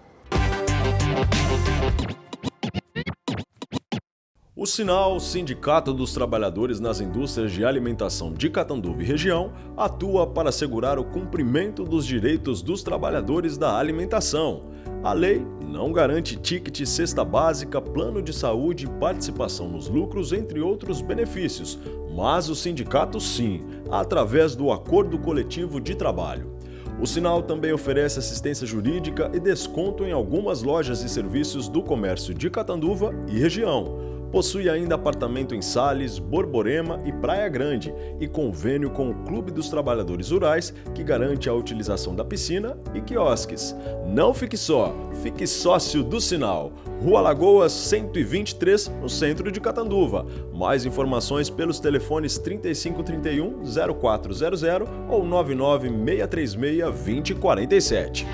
O Sinal, Sindicato dos Trabalhadores nas Indústrias de Alimentação de Catanduva e Região, atua para assegurar o cumprimento dos direitos dos trabalhadores da alimentação. A lei não garante ticket, cesta básica, plano de saúde, participação nos lucros, entre outros benefícios, mas o sindicato sim, através do Acordo Coletivo de Trabalho. O Sinal também oferece assistência jurídica e desconto em algumas lojas e serviços do comércio de Catanduva e região. Possui ainda apartamento em Sales, Borborema e Praia Grande e convênio com o Clube dos Trabalhadores Rurais, que garante a utilização da piscina e quiosques. Não fique só, fique sócio do Sinal. Rua Lagoas 123, no centro de Catanduva. Mais informações pelos telefones 3531-0400 ou 99636-2047.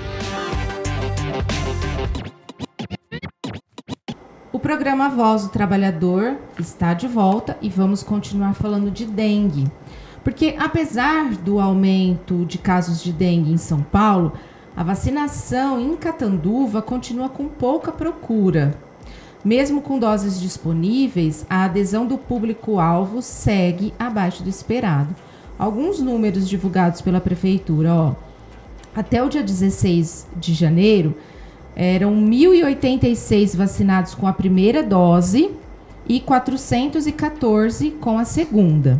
O programa Voz do Trabalhador está de volta e vamos continuar falando de dengue. Porque apesar do aumento de casos de dengue em São Paulo, a vacinação em Catanduva continua com pouca procura. Mesmo com doses disponíveis, a adesão do público-alvo segue abaixo do esperado. Alguns números divulgados pela Prefeitura, até o dia 16 de janeiro, eram 1.086 vacinados com a primeira dose e 414 com a segunda.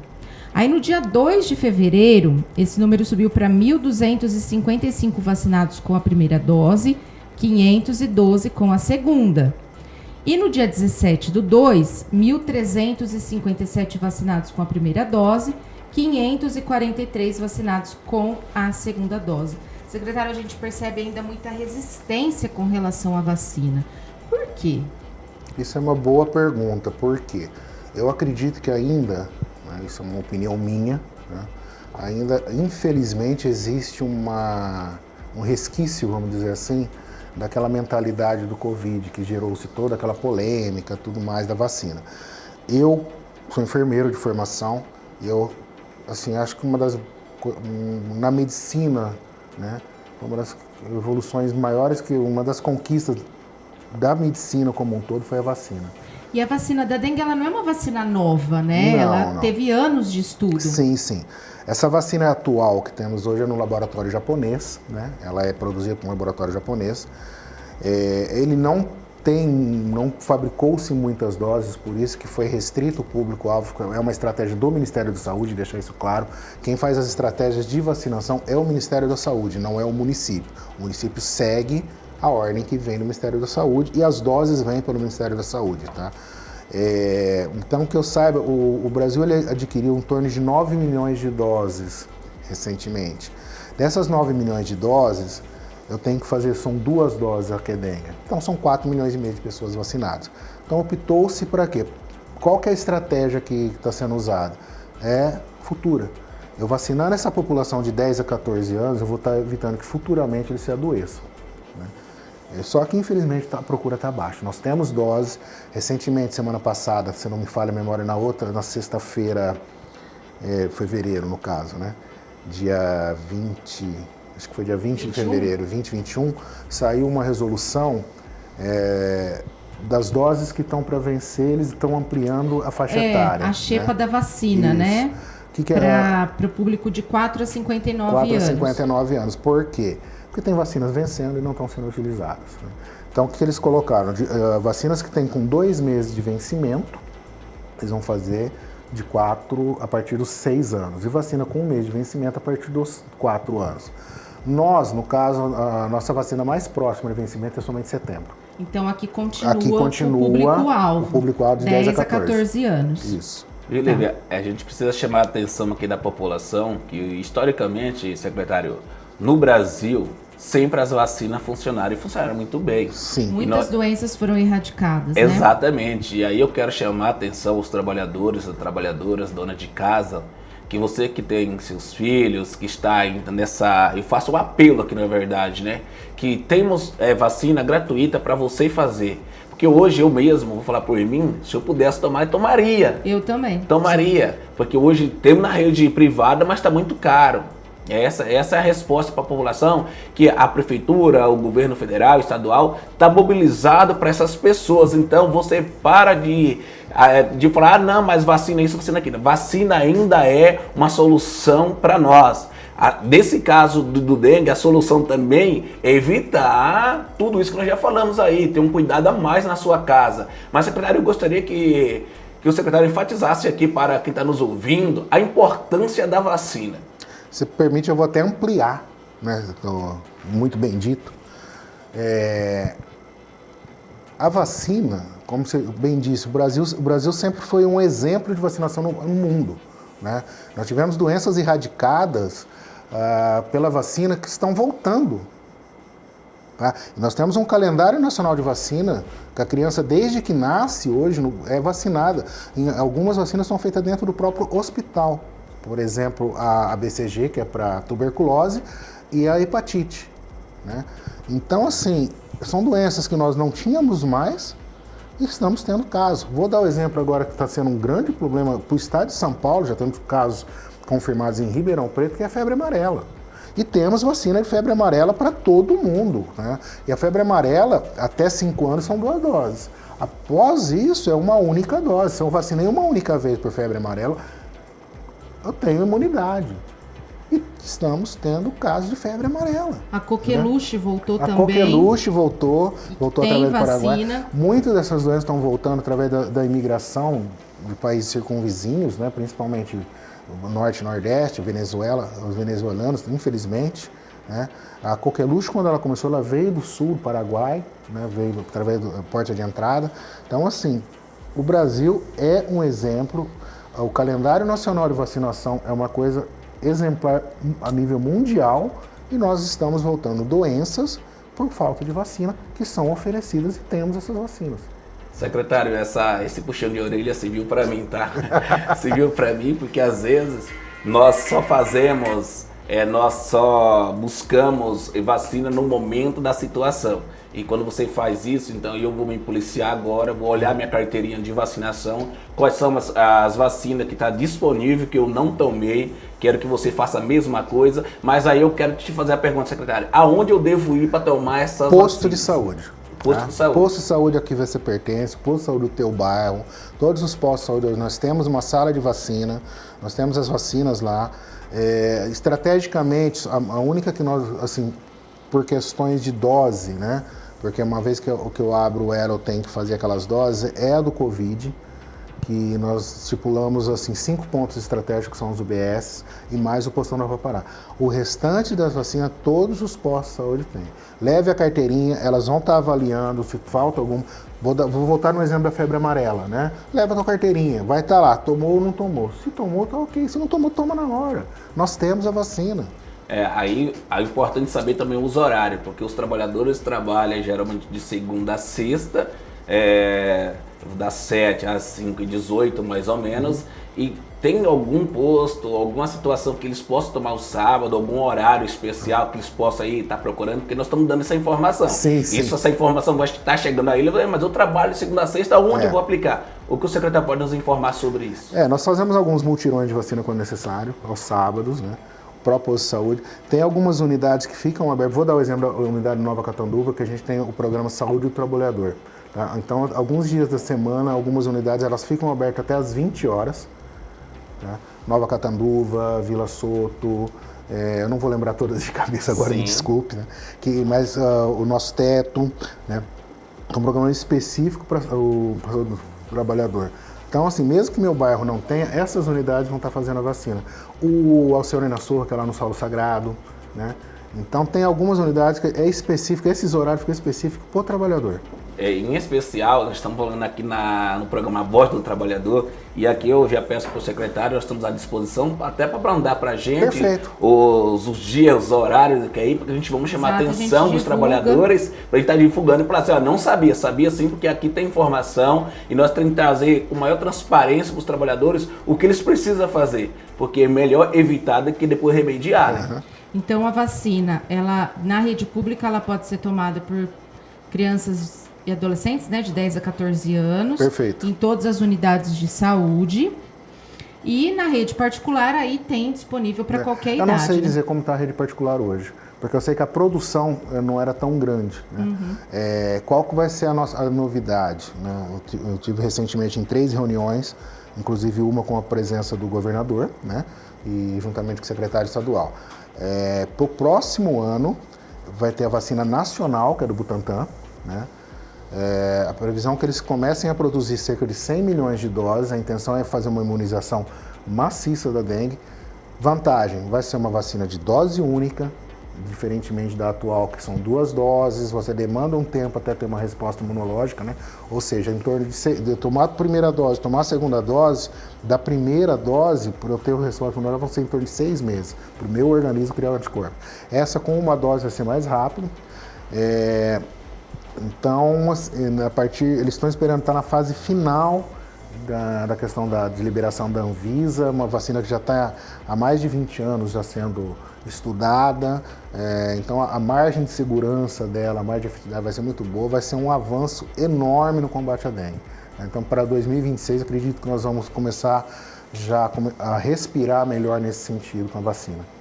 Aí no dia 2 de fevereiro, esse número subiu para 1.255 vacinados com a primeira dose, 512 com a segunda. E no dia 17 do 2, 1.357 vacinados com a primeira dose, 543 vacinados com a segunda dose. Secretário, a gente percebe ainda muita resistência com relação à vacina. Por quê? Isso é uma boa pergunta. Por quê? Eu acredito que ainda, isso é uma opinião minha, ainda, infelizmente, existe um resquício, vamos dizer assim, daquela mentalidade do Covid, que gerou-se toda aquela polêmica, tudo mais da vacina. Eu sou enfermeiro de formação e eu, assim, acho que na medicina, uma das evoluções maiores, que uma das conquistas da medicina como um todo foi a vacina. E a vacina da dengue, ela não é uma vacina nova, né? Ela teve anos de estudo. Sim. Essa vacina atual que temos hoje é no laboratório japonês, Ela é produzida por um laboratório japonês. Ele não fabricou-se muitas doses, por isso que foi restrito o público-alvo. É uma estratégia do Ministério da Saúde, deixar isso claro. Quem faz as estratégias de vacinação é o Ministério da Saúde, não é o município. O município segue a ordem que vem do Ministério da Saúde e as doses vêm pelo Ministério da Saúde, tá? Então, que eu saiba, o Brasil ele adquiriu em torno de 9 milhões de doses recentemente. Dessas 9 milhões de doses, eu tenho que fazer, são 2 doses a dengue. Então são 4 milhões e meio de pessoas vacinadas. Então optou-se para quê? Qual que é a estratégia que está sendo usada? É futura. Eu vacinando essa população de 10 a 14 anos, eu vou estar evitando que futuramente eles se adoeçam. Só que infelizmente a procura está baixa. Nós temos doses, recentemente, semana passada, se não me falha a memória, na sexta-feira, fevereiro no caso, dia 20... acho que foi dia 20 de fevereiro, 2021, saiu uma resolução das doses que estão para vencer, eles estão ampliando a faixa etária. A xepa da vacina, Isso. Que para o público de 4 a 59 anos. 4 a 59 anos. Por quê? Porque tem vacinas vencendo e não estão sendo utilizadas. Então, o que eles colocaram? Vacinas que têm com 2 meses de vencimento, eles vão fazer de 4 a partir dos 6 anos. E vacina com 1 mês de vencimento a partir dos 4 anos. Nós, no caso, a nossa vacina mais próxima de vencimento é somente setembro. Então aqui continua o público-alvo. O público-alvo de 10 a 14 anos. Isso. Viu, Lívia? A gente precisa chamar a atenção aqui da população que, historicamente, secretário, no Brasil, sempre as vacinas funcionaram e funcionaram muito bem. Sim. Muitas doenças foram erradicadas, né? Exatamente. E aí eu quero chamar a atenção aos trabalhadores, às trabalhadoras, donas de casa, que você que tem seus filhos, que está ainda nessa... Eu faço um apelo aqui, na verdade, né? Que temos vacina gratuita para você fazer. Porque hoje eu mesmo, vou falar por mim, se eu pudesse tomar, eu tomaria. Eu também. Tomaria. Porque hoje temos na rede privada, mas está muito caro. Essa é a resposta para a população, que a prefeitura, o governo federal, estadual, está mobilizado para essas pessoas. Então você para de falar, não, mas vacina isso, vacina aquilo. Vacina ainda é uma solução para nós. Nesse caso do dengue, a solução também é evitar tudo isso que nós já falamos aí, ter um cuidado a mais na sua casa. Mas, secretário, eu gostaria que o secretário enfatizasse aqui para quem está nos ouvindo a importância da vacina. Se permite, eu vou até ampliar, né? Muito bem dito. A vacina, como você bem disse, o Brasil sempre foi um exemplo de vacinação no mundo, né? Nós tivemos doenças erradicadas pela vacina que estão voltando. Tá? Nós temos um calendário nacional de vacina, que a criança, desde que nasce hoje, é vacinada. Algumas vacinas são feitas dentro do próprio hospital. Por exemplo, a BCG, que é para tuberculose, e a hepatite, né? Então, assim, são doenças que nós não tínhamos mais e estamos tendo casos. Vou dar o exemplo agora que está sendo um grande problema para o estado de São Paulo, já temos casos confirmados em Ribeirão Preto, que é a febre amarela. E temos vacina de febre amarela para todo mundo, né? E a febre amarela, até 5 anos, são 2 doses. Após isso, é uma única dose. Se eu vacinei uma única vez por febre amarela, eu tenho imunidade. E estamos tendo casos de febre amarela. A coqueluche, né? Voltou também. A coqueluche voltou através do Paraguai. Vacina. Muitas dessas doenças estão voltando através da imigração de países circunvizinhos, né? Principalmente o Norte e Nordeste, Venezuela, os venezuelanos, infelizmente, né? A coqueluche, quando ela começou, ela veio do sul do Paraguai, né? Veio através da porta de entrada. Então, assim, o Brasil é um exemplo. O calendário nacional de vacinação é uma coisa exemplar a nível mundial e nós estamos voltando doenças por falta de vacina que são oferecidas e temos essas vacinas. Secretário, esse puxão de orelha serviu para mim, tá? Serviu para mim porque às vezes nós só buscamos vacina no momento da situação. E quando você faz isso, então eu vou me policiar agora, vou olhar minha carteirinha de vacinação, quais são as vacinas que estão disponíveis, que eu não tomei, quero que você faça a mesma coisa, mas aí eu quero te fazer a pergunta, secretário, aonde eu devo ir para tomar essas Posto vacinas? de saúde. Posto de saúde. Posto de saúde a que você pertence, posto de saúde do teu bairro, todos os postos de saúde, nós temos uma sala de vacina, nós temos as vacinas lá. Estrategicamente, a única que nós, assim, por questões de dose, né? Porque uma vez que eu abro o ERA, eu tenho que fazer aquelas doses, é a do Covid, que nós estipulamos assim 5 pontos estratégicos, que são os UBS, e mais o postão Nova Pará. O restante das vacinas, todos os postos de saúde têm. Leve a carteirinha, elas vão estar avaliando se falta algum. Vou voltar no exemplo da febre amarela, né? Leva a tua carteirinha, vai estar lá, tomou ou não tomou. Se tomou, tá ok. Se não tomou, toma na hora. Nós temos a vacina. Aí é importante saber também os horários, porque os trabalhadores trabalham geralmente de segunda a sexta, das 7 às 5h18 mais ou menos, e tem algum posto, alguma situação que eles possam tomar o sábado, algum horário especial que eles possam aí estar procurando, porque nós estamos dando essa informação. Sim. Essa informação vai estar chegando aí, mas eu trabalho de segunda a sexta, onde eu vou aplicar? O que o secretário pode nos informar sobre isso? Nós fazemos alguns multirões de vacina quando necessário, aos sábados, né? Próprio posto de saúde. Tem algumas unidades que ficam abertas. Vou dar o exemplo da unidade Nova Catanduva, que a gente tem o programa Saúde do Trabalhador. Tá? Então, alguns dias da semana, algumas unidades elas ficam abertas até às 20 horas. Tá? Nova Catanduva, Vila Soto, eu não vou lembrar todas de cabeça agora, me desculpe, né? Mas o Nosso Teto, né? É um programa específico para o trabalhador. Então, assim, mesmo que meu bairro não tenha, essas unidades vão estar fazendo a vacina. O Alceurina Sorra, que é lá no Saulo Sagrado, né? Então, tem algumas unidades que é específico, esses horários ficam específicos para o trabalhador. em especial, nós estamos falando aqui no programa Voz do Trabalhador, e aqui eu já peço para o secretário, nós estamos à disposição até para mandar para a gente os dias, os horários, que aí a gente vamos chamar a atenção dos trabalhadores, para a gente estar divulgando e falar assim, ó, não sabia sim, porque aqui tem informação e nós temos que trazer com maior transparência para os trabalhadores o que eles precisam fazer, porque é melhor evitar do que depois remediar, né? Então a vacina, ela na rede pública, ela pode ser tomada por crianças e adolescentes, né, de 10 a 14 anos. Perfeito. Em todas as unidades de saúde. E na rede particular, aí tem disponível para qualquer idade. Eu não sei dizer como está a rede particular hoje, porque eu sei que a produção não era tão grande. Né? Qual que vai ser a novidade? Né? Eu tive recentemente em 3 reuniões, inclusive uma com a presença do governador, né, e juntamente com o secretário estadual. Para o próximo ano, vai ter a vacina nacional, que é do Butantan, né? A previsão é que eles comecem a produzir cerca de 100 milhões de doses, a intenção é fazer uma imunização maciça da dengue. Vantagem, vai ser uma vacina de dose única, diferentemente da atual, que são 2 doses, você demanda um tempo até ter uma resposta imunológica, né? Ou seja, em torno de tomar a primeira dose, tomar a segunda dose, da primeira dose, para eu ter uma resposta imunológica, vão ser em torno de 6 meses, para o meu organismo criar o anticorpo. Essa com uma dose vai ser mais rápido. Então, eles estão esperando estar na fase final da questão de liberação da Anvisa, uma vacina que já está há mais de 20 anos já sendo estudada, então a margem de segurança dela, a margem de efetividade vai ser muito boa, vai ser um avanço enorme no combate à dengue. Então, para 2026, acredito que nós vamos começar já a respirar melhor nesse sentido com a vacina.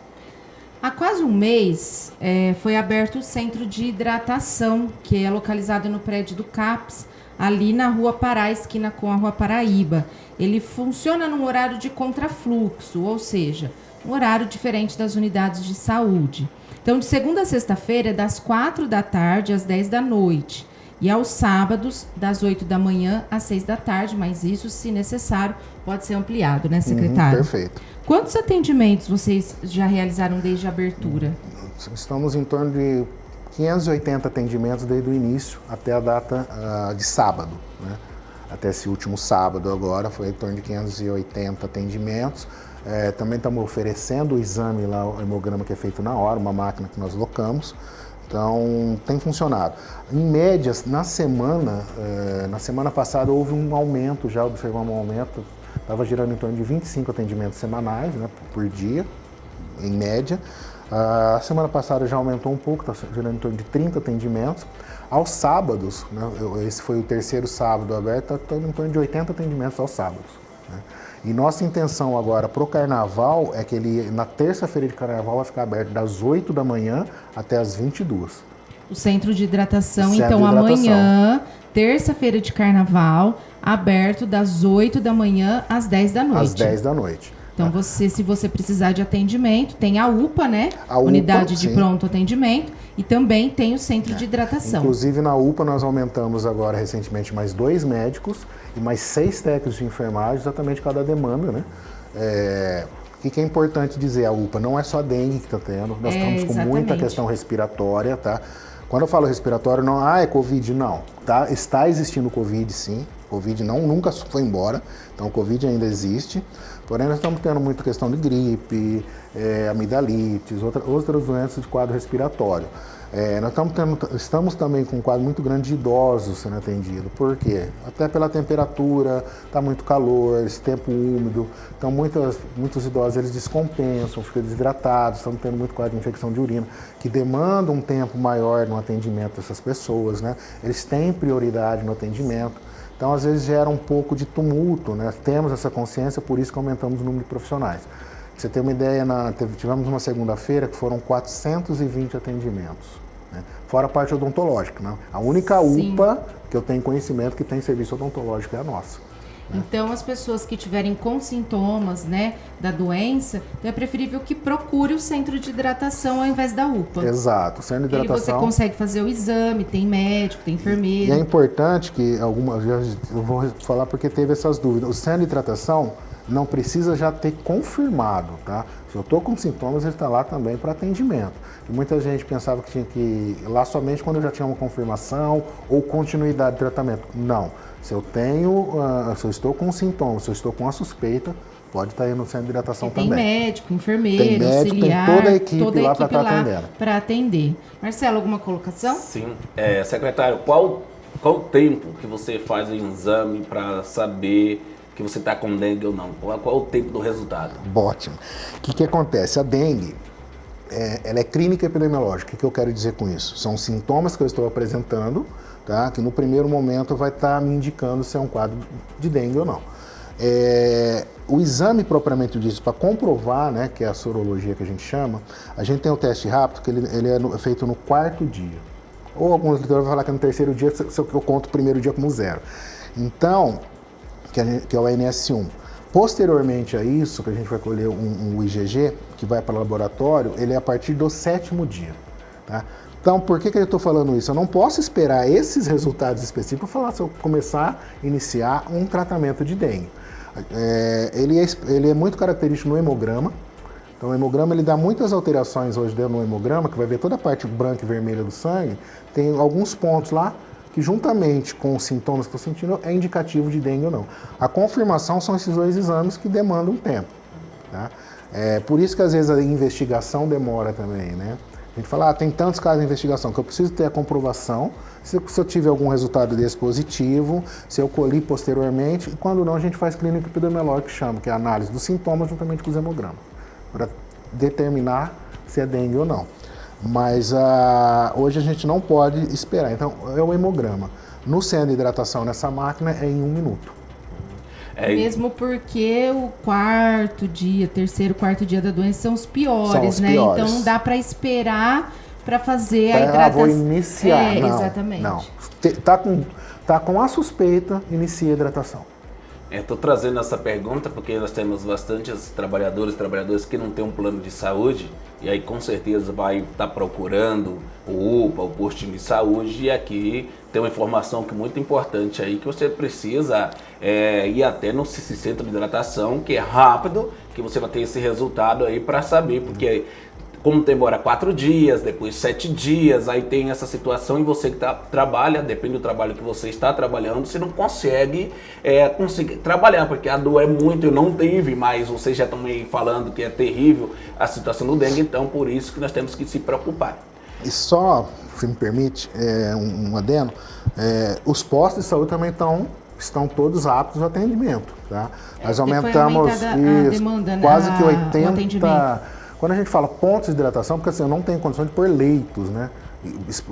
Há quase um mês foi aberto o centro de hidratação, que é localizado no prédio do CAPS, ali na Rua Pará, esquina com a Rua Paraíba. Ele funciona num horário de contrafluxo, ou seja, um horário diferente das unidades de saúde. Então, de segunda a sexta-feira, é das 4 da tarde às 10 da noite. E aos sábados, das 8 da manhã às 6 da tarde, mas isso, se necessário, pode ser ampliado, né, secretário? Perfeito. Quantos atendimentos vocês já realizaram desde a abertura? Estamos em torno de 580 atendimentos desde o início até a data de sábado, né? Até esse último sábado agora foi em torno de 580 atendimentos. Também estamos oferecendo o exame lá, o hemograma que é feito na hora, uma máquina que nós locamos. Então, tem funcionado. Em média, na semana passada houve um aumento, já observamos um aumento, estava girando em torno de 25 atendimentos semanais, né, por dia, em média. A semana passada já aumentou um pouco, está girando em torno de 30 atendimentos. Aos sábados, né, esse foi o terceiro sábado aberto, está em torno de 80 atendimentos aos sábados. Né. E nossa intenção agora para o carnaval é que ele, na terça-feira de carnaval, vai ficar aberto das 8 da manhã até as 22. O centro de hidratação, então, amanhã, terça-feira de carnaval, aberto das 8 da manhã às 10 da noite. Às 10 da noite. Então, se você precisar de atendimento, tem a UPA, né? A UPA, Unidade de sim. Pronto Atendimento, e também tem o centro de hidratação. Inclusive, na UPA, nós aumentamos agora, recentemente, mais 2 médicos e mais 6 técnicos de enfermagem, exatamente cada demanda, né? O que é importante dizer, a UPA não é só dengue que está tendo, nós estamos com muita questão respiratória, tá? Quando eu falo respiratório, não, é Covid, não. Tá? Está existindo Covid, sim. Covid nunca foi embora, então o Covid ainda existe. Porém, nós estamos tendo muita questão de gripe, amidalites, outras doenças de quadro respiratório. Nós estamos também com um quadro muito grande de idosos sendo atendido. Por quê? Até pela temperatura, está muito calor, esse tempo úmido. Então, muitos idosos eles descompensam, ficam desidratados, estamos tendo muito quadro de infecção de urina, que demanda um tempo maior no atendimento dessas pessoas, né? Eles têm prioridade no atendimento. Então, às vezes, gera um pouco de tumulto, né? Temos essa consciência, por isso que aumentamos o número de profissionais. Pra você ter uma ideia, tivemos uma segunda-feira que foram 420 atendimentos, né? Fora a parte odontológica, né? A única UPA que eu tenho conhecimento que tem serviço odontológico é a nossa. Né? Então, as pessoas que tiverem com sintomas, né, da doença, então é preferível que procure o centro de hidratação ao invés da UPA. Exato, o centro de hidratação. E você consegue fazer o exame, tem médico, tem enfermeiro. E é importante que eu vou falar porque teve essas dúvidas. O centro de hidratação não precisa já ter confirmado, tá? eu estou com sintomas, ele está lá também para atendimento. E muita gente pensava que tinha que ir lá somente quando eu já tinha uma confirmação ou continuidade de tratamento. Não. Se eu estou com sintomas, se eu estou com a suspeita, pode estar indo no centro de hidratação também. Tem médico, enfermeiro, tem médico, auxiliar, tem toda a equipe lá para estar atendendo. Para atender. Marcelo, alguma colocação? Sim. Secretário, qual o tempo que você faz o exame para saber que você está com dengue ou não? Qual o tempo do resultado? Ótimo. O que acontece? A dengue, ela é clínica epidemiológica. O que eu quero dizer com isso? São sintomas que eu estou apresentando, tá? Que no primeiro momento vai estar me indicando se é um quadro de dengue ou não. O exame propriamente dito, para comprovar, né, que é a sorologia que a gente chama, a gente tem o teste rápido, que ele é feito no 4º dia. Ou alguns literais vão falar que é no 3º dia, se eu conto o primeiro dia como 0. Então, que é o NS1. Posteriormente a isso, que a gente vai colher um IgG, que vai para o laboratório, ele é a partir do 7º dia. Tá? Então, por que eu estou falando isso? Eu não posso esperar esses resultados específicos para falar se eu começar a iniciar um tratamento de dengue. Ele é muito característico no hemograma. Então, o hemograma ele dá muitas alterações hoje dentro do hemograma, que vai ver toda a parte branca e vermelha do sangue. Tem alguns pontos lá que, juntamente com os sintomas que estou sentindo, é indicativo de dengue ou não. A confirmação são esses 2 exames que demandam um tempo. Tá? Por isso que, às vezes, a investigação demora também, né? A gente fala, tem tantos casos de investigação que eu preciso ter a comprovação, se eu tiver algum resultado desse positivo, se eu colhi posteriormente, e quando não, a gente faz clínica epidemiológica, que chama, que é a análise dos sintomas juntamente com os hemogramas, para determinar se é dengue ou não. Mas hoje a gente não pode esperar, então é o hemograma. No centro de hidratação nessa máquina é em 1 minuto. Mesmo porque o 4º dia, 3º, 4º dia da doença são os piores, né? Piores. Então não dá para esperar para fazer a hidratação. Vou iniciar. Não, exatamente. Não. Tá com a suspeita, inicia a hidratação. Estou trazendo essa pergunta porque nós temos bastantes trabalhadoras que não têm um plano de saúde e aí com certeza vai estar procurando o UPA, o postinho de saúde, e aqui tem uma informação que é muito importante aí, que você precisa ir até no centro de hidratação, que é rápido, que você vai ter esse resultado aí para saber, porque como demora 4 dias, depois 7 dias, aí tem essa situação e você que trabalha, depende do trabalho que você está trabalhando, você não consegue trabalhar, porque a dor é muito, eu não tive, mas vocês já estão aí falando que é terrível a situação do dengue, então por isso que nós temos que se preocupar. E só, se me permite, um adendo, os postos de saúde também estão todos aptos ao atendimento. Tá? Nós aumentamos a demanda, quase que o 80%. Quando a gente fala pontos de hidratação, porque assim, eu não tenho condição de pôr leitos, né?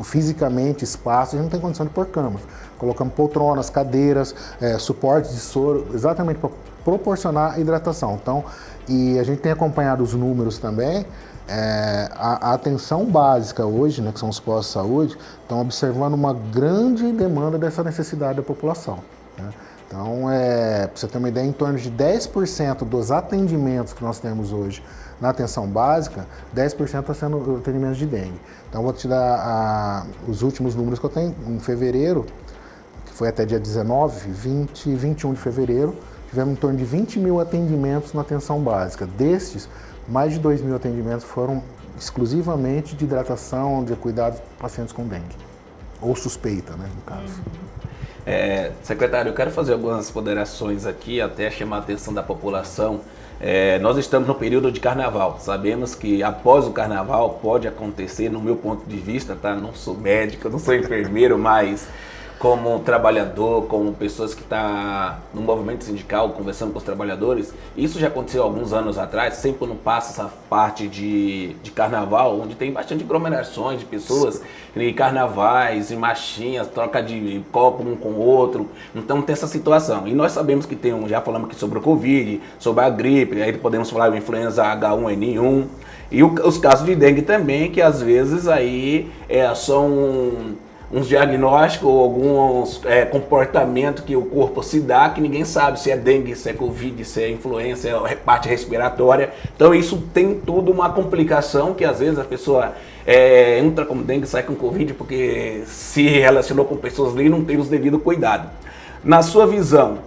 Fisicamente, espaço, a gente não tem condição de pôr camas. Colocamos poltronas, cadeiras, suportes de soro, exatamente para proporcionar hidratação. Então, e a gente tem acompanhado os números também. A atenção básica hoje, né, que são os postos de saúde, estão observando uma grande demanda dessa necessidade da população. Né? Então, para você ter uma ideia, em torno de 10% dos atendimentos que nós temos hoje na atenção básica, 10% está sendo atendimentos de dengue. Então, vou te dar os últimos números que eu tenho. Em fevereiro, que foi até dia 19, 20 e 21 de fevereiro, tivemos em torno de 20 mil atendimentos na atenção básica. Destes, mais de 2 mil atendimentos foram exclusivamente de hidratação, de cuidados para pacientes com dengue. Ou suspeita, né, no caso. Secretário, eu quero fazer algumas ponderações aqui, até chamar a atenção da população. Nós estamos no período de carnaval. Sabemos que após o carnaval pode acontecer, no meu ponto de vista, tá? Não sou médico, não sou enfermeiro, mas como trabalhador, como pessoas que estão no movimento sindical, conversando com os trabalhadores, isso já aconteceu alguns anos atrás, sempre quando passa essa parte de carnaval, onde tem bastante aglomerações de pessoas, e carnavais, e marchinhas, troca de copo um com o outro, então tem essa situação. E nós sabemos que já falamos aqui sobre o Covid, sobre a gripe, aí podemos falar da influenza H1N1, e os casos de dengue também, que às vezes aí são uns diagnósticos ou alguns comportamentos que o corpo se dá, que ninguém sabe se é dengue, se é Covid, se é influenza, se é parte respiratória. Então isso tem tudo uma complicação que às vezes a pessoa entra com dengue e sai com Covid porque se relacionou com pessoas ali e não teve os devidos cuidados. Na sua visão,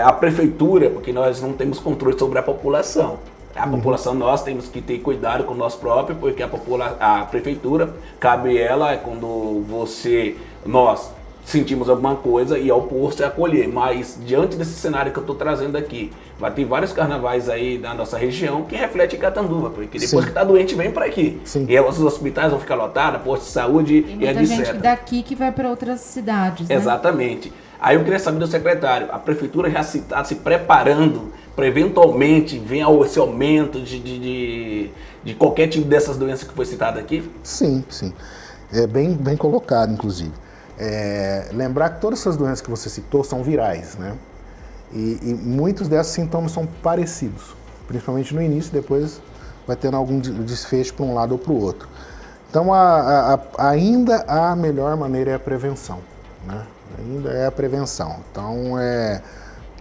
a prefeitura, porque nós não temos controle sobre a população, A população, nós temos que ter cuidado com nós próprios, porque a prefeitura, cabe ela, quando nós sentimos alguma coisa e ao posto é acolher. Mas diante desse cenário que eu estou trazendo aqui, vai ter vários carnavais aí na nossa região que refletem Catanduva, porque depois que está doente vem para aqui. Sim. E aí os hospitais vão ficar lotados, posto de saúde e etc. muita gente daqui que vai para outras cidades, né? Exatamente. Aí eu queria saber do secretário, a prefeitura já está se preparando para eventualmente vir esse aumento de qualquer tipo dessas doenças que foi citada aqui? Sim, sim. É bem colocado, inclusive. Lembrar que todas essas doenças que você citou são virais, né? E muitos desses sintomas são parecidos, principalmente no início, depois vai tendo algum desfecho para um lado ou para o outro. Então, ainda a melhor maneira é a prevenção, né? Ainda é a prevenção. Então,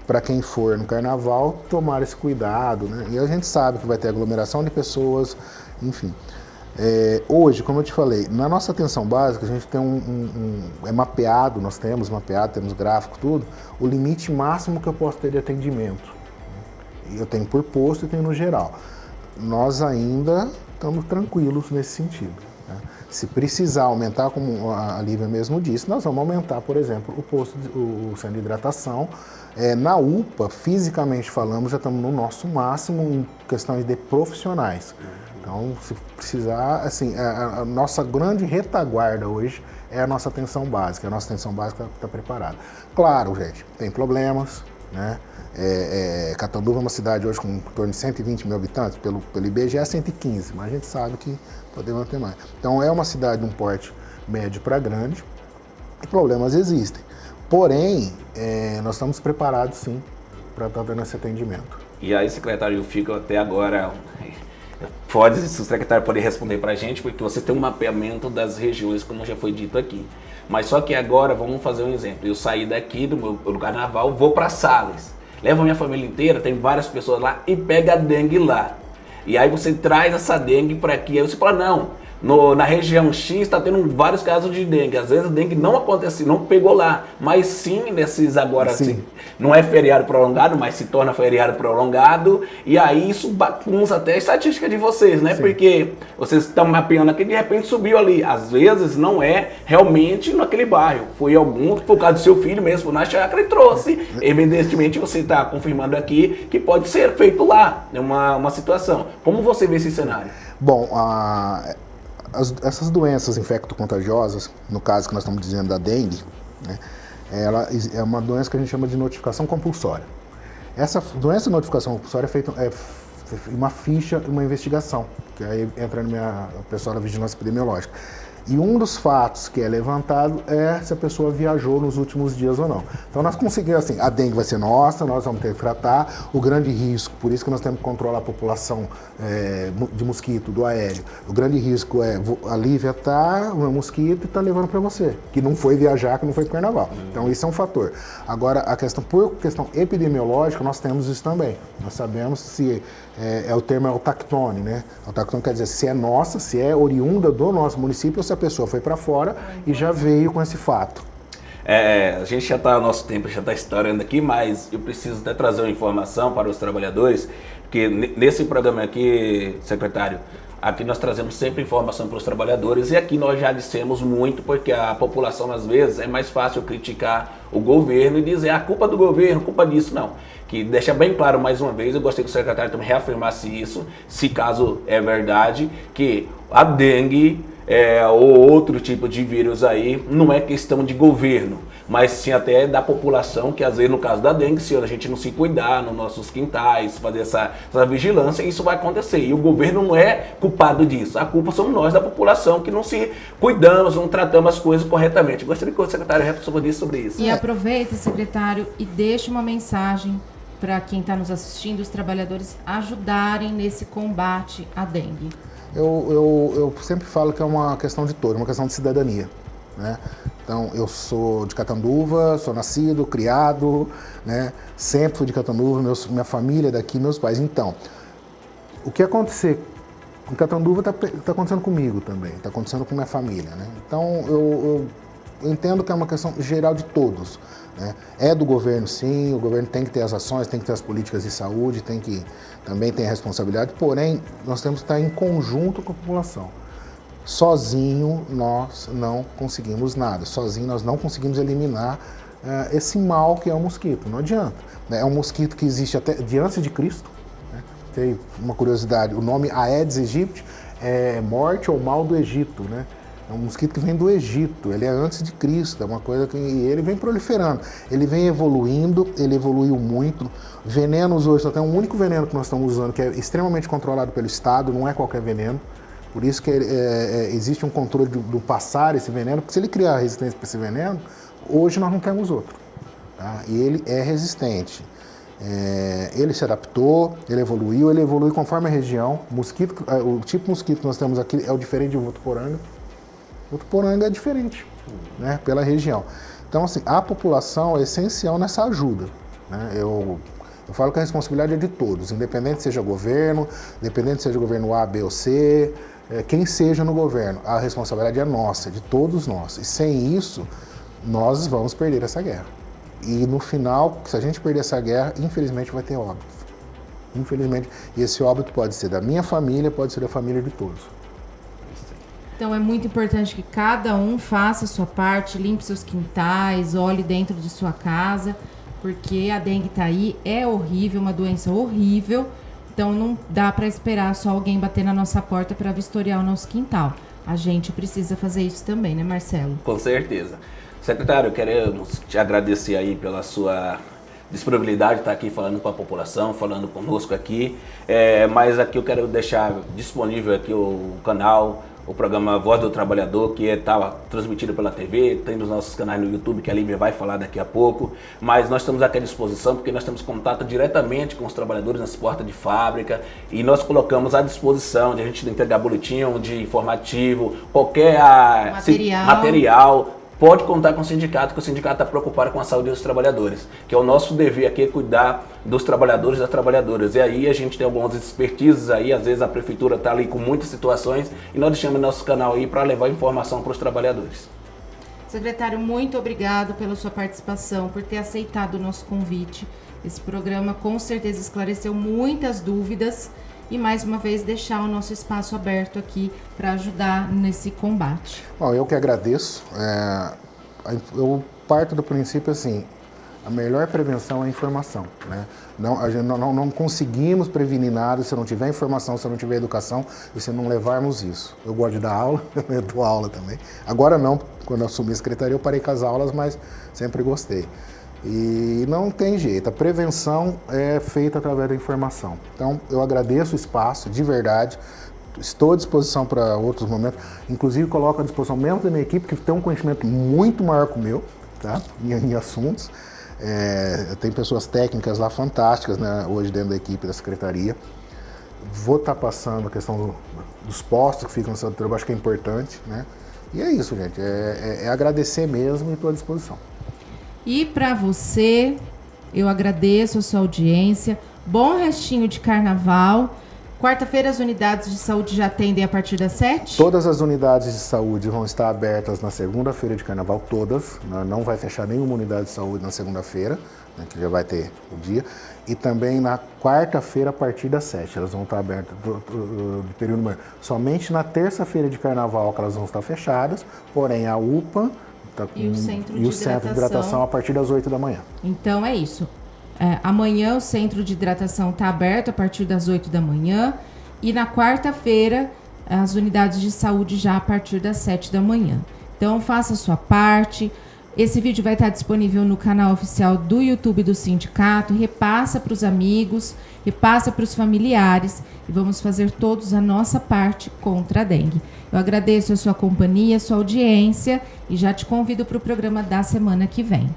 para quem for no carnaval, tomar esse cuidado, né? E a gente sabe que vai ter aglomeração de pessoas, enfim. Hoje, como eu te falei, na nossa atenção básica, a gente tem mapeado, nós temos mapeado, temos gráfico, tudo, o limite máximo que eu posso ter de atendimento. Eu tenho por posto e tenho no geral. Nós ainda estamos tranquilos nesse sentido, né? Se precisar aumentar, como a Lívia mesmo disse, nós vamos aumentar, por exemplo, o centro de hidratação. Na UPA, fisicamente falando, já estamos no nosso máximo em questões de profissionais. Então, se precisar, assim, a nossa grande retaguarda hoje é a nossa atenção básica. A nossa atenção básica está preparada. Claro, gente, tem problemas, né? Catanduva é uma cidade hoje com em torno de 120 mil habitantes, pelo IBGE é 115, mas a gente sabe que podemos ter mais. Então, é uma cidade de um porte médio para grande e problemas existem. Porém, nós estamos preparados, sim, para estar dando esse atendimento. E aí, secretário, eu fico até agora... Pode, se o secretário poder responder para a gente, porque você tem um mapeamento das regiões, como já foi dito aqui. Mas só que agora, vamos fazer um exemplo. Eu saí daqui do carnaval, vou para Sales, levo a minha família inteira, tem várias pessoas lá e pega a dengue lá. E aí você traz essa dengue para aqui, aí você fala, não, na região X está tendo vários casos de dengue. Às vezes a dengue não acontece, não pegou lá, mas sim nesses agora, assim, não é feriado prolongado, mas se torna feriado prolongado, e aí isso bagunça até a estatística de vocês, né? Sim. Porque vocês estão mapeando aqui, de repente subiu ali. Às vezes não é realmente naquele bairro, foi por causa do seu filho mesmo, foi na chácara e trouxe. Evidentemente você está confirmando aqui que pode ser feito lá, é uma situação. Como você vê esse cenário? Bom, essas doenças infecto-contagiosas, no caso que nós estamos dizendo da dengue, né, ela é uma doença que a gente chama de notificação compulsória. Essa doença de notificação compulsória é feita uma ficha, uma investigação, que aí entra o pessoal da vigilância epidemiológica. E um dos fatos que é levantado é se a pessoa viajou nos últimos dias ou não. Então nós conseguimos, assim, a dengue vai ser nossa, nós vamos ter que tratar, o grande risco, por isso que nós temos que controlar a população de mosquito, do aéreo. O grande risco é a Lívia tá, o mosquito está levando para você, que não foi viajar, que não foi para o carnaval. Então isso é um fator. Agora, por questão epidemiológica, nós temos isso também. Nós sabemos se o termo é autactone, né? Autactone quer dizer se é nossa, se é oriunda do nosso município ou se a pessoa foi para fora e já veio com esse fato. A gente já está, nosso tempo já está estourando aqui, mas eu preciso até trazer uma informação para os trabalhadores, porque nesse programa aqui, secretário, aqui nós trazemos sempre informação para os trabalhadores e aqui nós já dissemos muito, porque a população às vezes é mais fácil criticar o governo e dizer a culpa do governo, culpa disso, não. Que deixa bem claro mais uma vez, eu gostaria que o secretário também reafirmasse isso, se caso é verdade, que a dengue ou outro tipo de vírus aí não é questão de governo, mas sim até da população, que às vezes no caso da dengue, se a gente não se cuidar nos nossos quintais, fazer essa vigilância, isso vai acontecer. E o governo não é culpado disso, a culpa somos nós da população que não se cuidamos, não tratamos as coisas corretamente. Gostaria que o secretário respondesse sobre isso. E aproveita, secretário, e deixe uma mensagem para quem está nos assistindo, os trabalhadores ajudarem nesse combate à dengue. Eu sempre falo que é uma questão de todos, uma questão de cidadania, né? Então, eu sou de Catanduva, sou nascido, criado, né? Sempre fui de Catanduva, minha família é daqui, meus pais. Então, o que acontecer com Catanduva está acontecendo comigo também, está acontecendo com minha família, né? Então, eu entendo que é uma questão geral de todos, né? É do governo, sim, o governo tem que ter as ações, tem que ter as políticas de saúde, também tem a responsabilidade, porém, nós temos que estar em conjunto com a população. Sozinho nós não conseguimos nada, sozinho nós não conseguimos eliminar esse mal que é o mosquito, não adianta. Né? É um mosquito que existe até de antes de Cristo, né? Tem uma curiosidade, o nome Aedes aegypti é morte ou mal do Egito, né? É um mosquito que vem do Egito, ele é antes de Cristo, é uma coisa que ele vem proliferando, ele vem evoluindo, ele evoluiu muito. Venenos hoje, só tem um único veneno que nós estamos usando, que é extremamente controlado pelo Estado, não é qualquer veneno, por isso que existe um controle do passar esse veneno, porque se ele criar resistência para esse veneno, hoje nós não temos outro, tá? E ele é resistente. Ele se adaptou, ele evoluiu conforme a região. O tipo de mosquito que nós temos aqui é o diferente de Votuporanga. Votuporanga é diferente, né, pela região. Então, assim, a população é essencial nessa ajuda, né? Eu falo que a responsabilidade é de todos, independente seja governo, independente seja governo A, B ou C, quem seja no governo, a responsabilidade é nossa, de todos nós. E sem isso, nós vamos perder essa guerra. E no final, se a gente perder essa guerra, infelizmente vai ter óbito. Infelizmente. E esse óbito pode ser da minha família, pode ser da família de todos. Então é muito importante que cada um faça a sua parte, limpe seus quintais, olhe dentro de sua casa, porque a dengue tá aí, é horrível, uma doença horrível, então não dá para esperar só alguém bater na nossa porta para vistoriar o nosso quintal. A gente precisa fazer isso também, né, Marcelo? Com certeza. Secretário, queremos te agradecer aí pela sua disponibilidade de estar aqui falando com a população, falando conosco aqui, mas aqui eu quero deixar disponível aqui o canal, o programa Voz do Trabalhador, que está transmitido pela TV, tem nos nossos canais no YouTube, que a Lívia vai falar daqui a pouco, mas nós estamos aqui à disposição, porque nós temos contato diretamente com os trabalhadores nas portas de fábrica, e nós colocamos à disposição de a gente entregar boletim, de informativo, qualquer material. Pode contar com o sindicato, que o sindicato está preocupado com a saúde dos trabalhadores, que é o nosso dever aqui cuidar dos trabalhadores e das trabalhadoras. E aí a gente tem algumas expertises aí, às vezes a prefeitura está ali com muitas situações e nós deixamos nosso canal aí para levar informação para os trabalhadores. Secretário, muito obrigado pela sua participação, por ter aceitado o nosso convite. Esse programa com certeza esclareceu muitas dúvidas e mais uma vez deixar o nosso espaço aberto aqui para ajudar nesse combate. Bom, eu que agradeço. Eu parto do princípio assim, a melhor prevenção é a informação, né? Não conseguimos prevenir nada se não tiver informação, se não tiver educação e se não levarmos isso. Eu gosto de dar aula, eu dou aula também. Agora não, quando eu assumi a secretaria eu parei com as aulas, mas sempre gostei. E não tem jeito, a prevenção é feita através da informação. Então, eu agradeço o espaço, de verdade, estou à disposição para outros momentos, inclusive coloco à disposição mesmo da minha equipe, que tem um conhecimento muito maior que o meu, tá? em assuntos. Tem pessoas técnicas lá fantásticas, né, hoje dentro da equipe da secretaria. Vou estar passando a questão dos postos que ficam no setor, eu acho que é importante, né? E é isso, gente, é agradecer mesmo e estou à disposição. E para você, eu agradeço a sua audiência. Bom restinho de carnaval. Quarta-feira as unidades de saúde já atendem a partir das 7? Todas as unidades de saúde vão estar abertas na segunda-feira de carnaval, todas. Não vai fechar nenhuma unidade de saúde na segunda-feira, né, que já vai ter o dia. E também na quarta-feira a partir das 7. Elas vão estar abertas do período manhã. Somente na terça-feira de carnaval que elas vão estar fechadas, porém a UPA... E o centro de hidratação a partir das 8 da manhã. Então é isso. Amanhã o centro de hidratação está aberto a partir das 8 da manhã. E na quarta-feira as unidades de saúde já a partir das 7 da manhã. Então faça a sua parte. Esse vídeo vai estar disponível no canal oficial do YouTube do sindicato. Repassa para os amigos, repassa para os familiares e vamos fazer todos a nossa parte contra a dengue. Eu agradeço a sua companhia, a sua audiência e já te convido para o programa da semana que vem.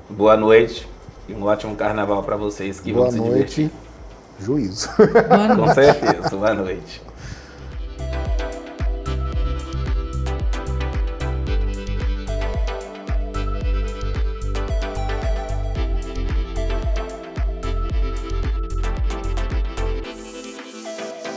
Boa noite e um ótimo carnaval para vocês que vão se divertir. Boa noite, juízo. Boa noite. Com certeza, boa noite.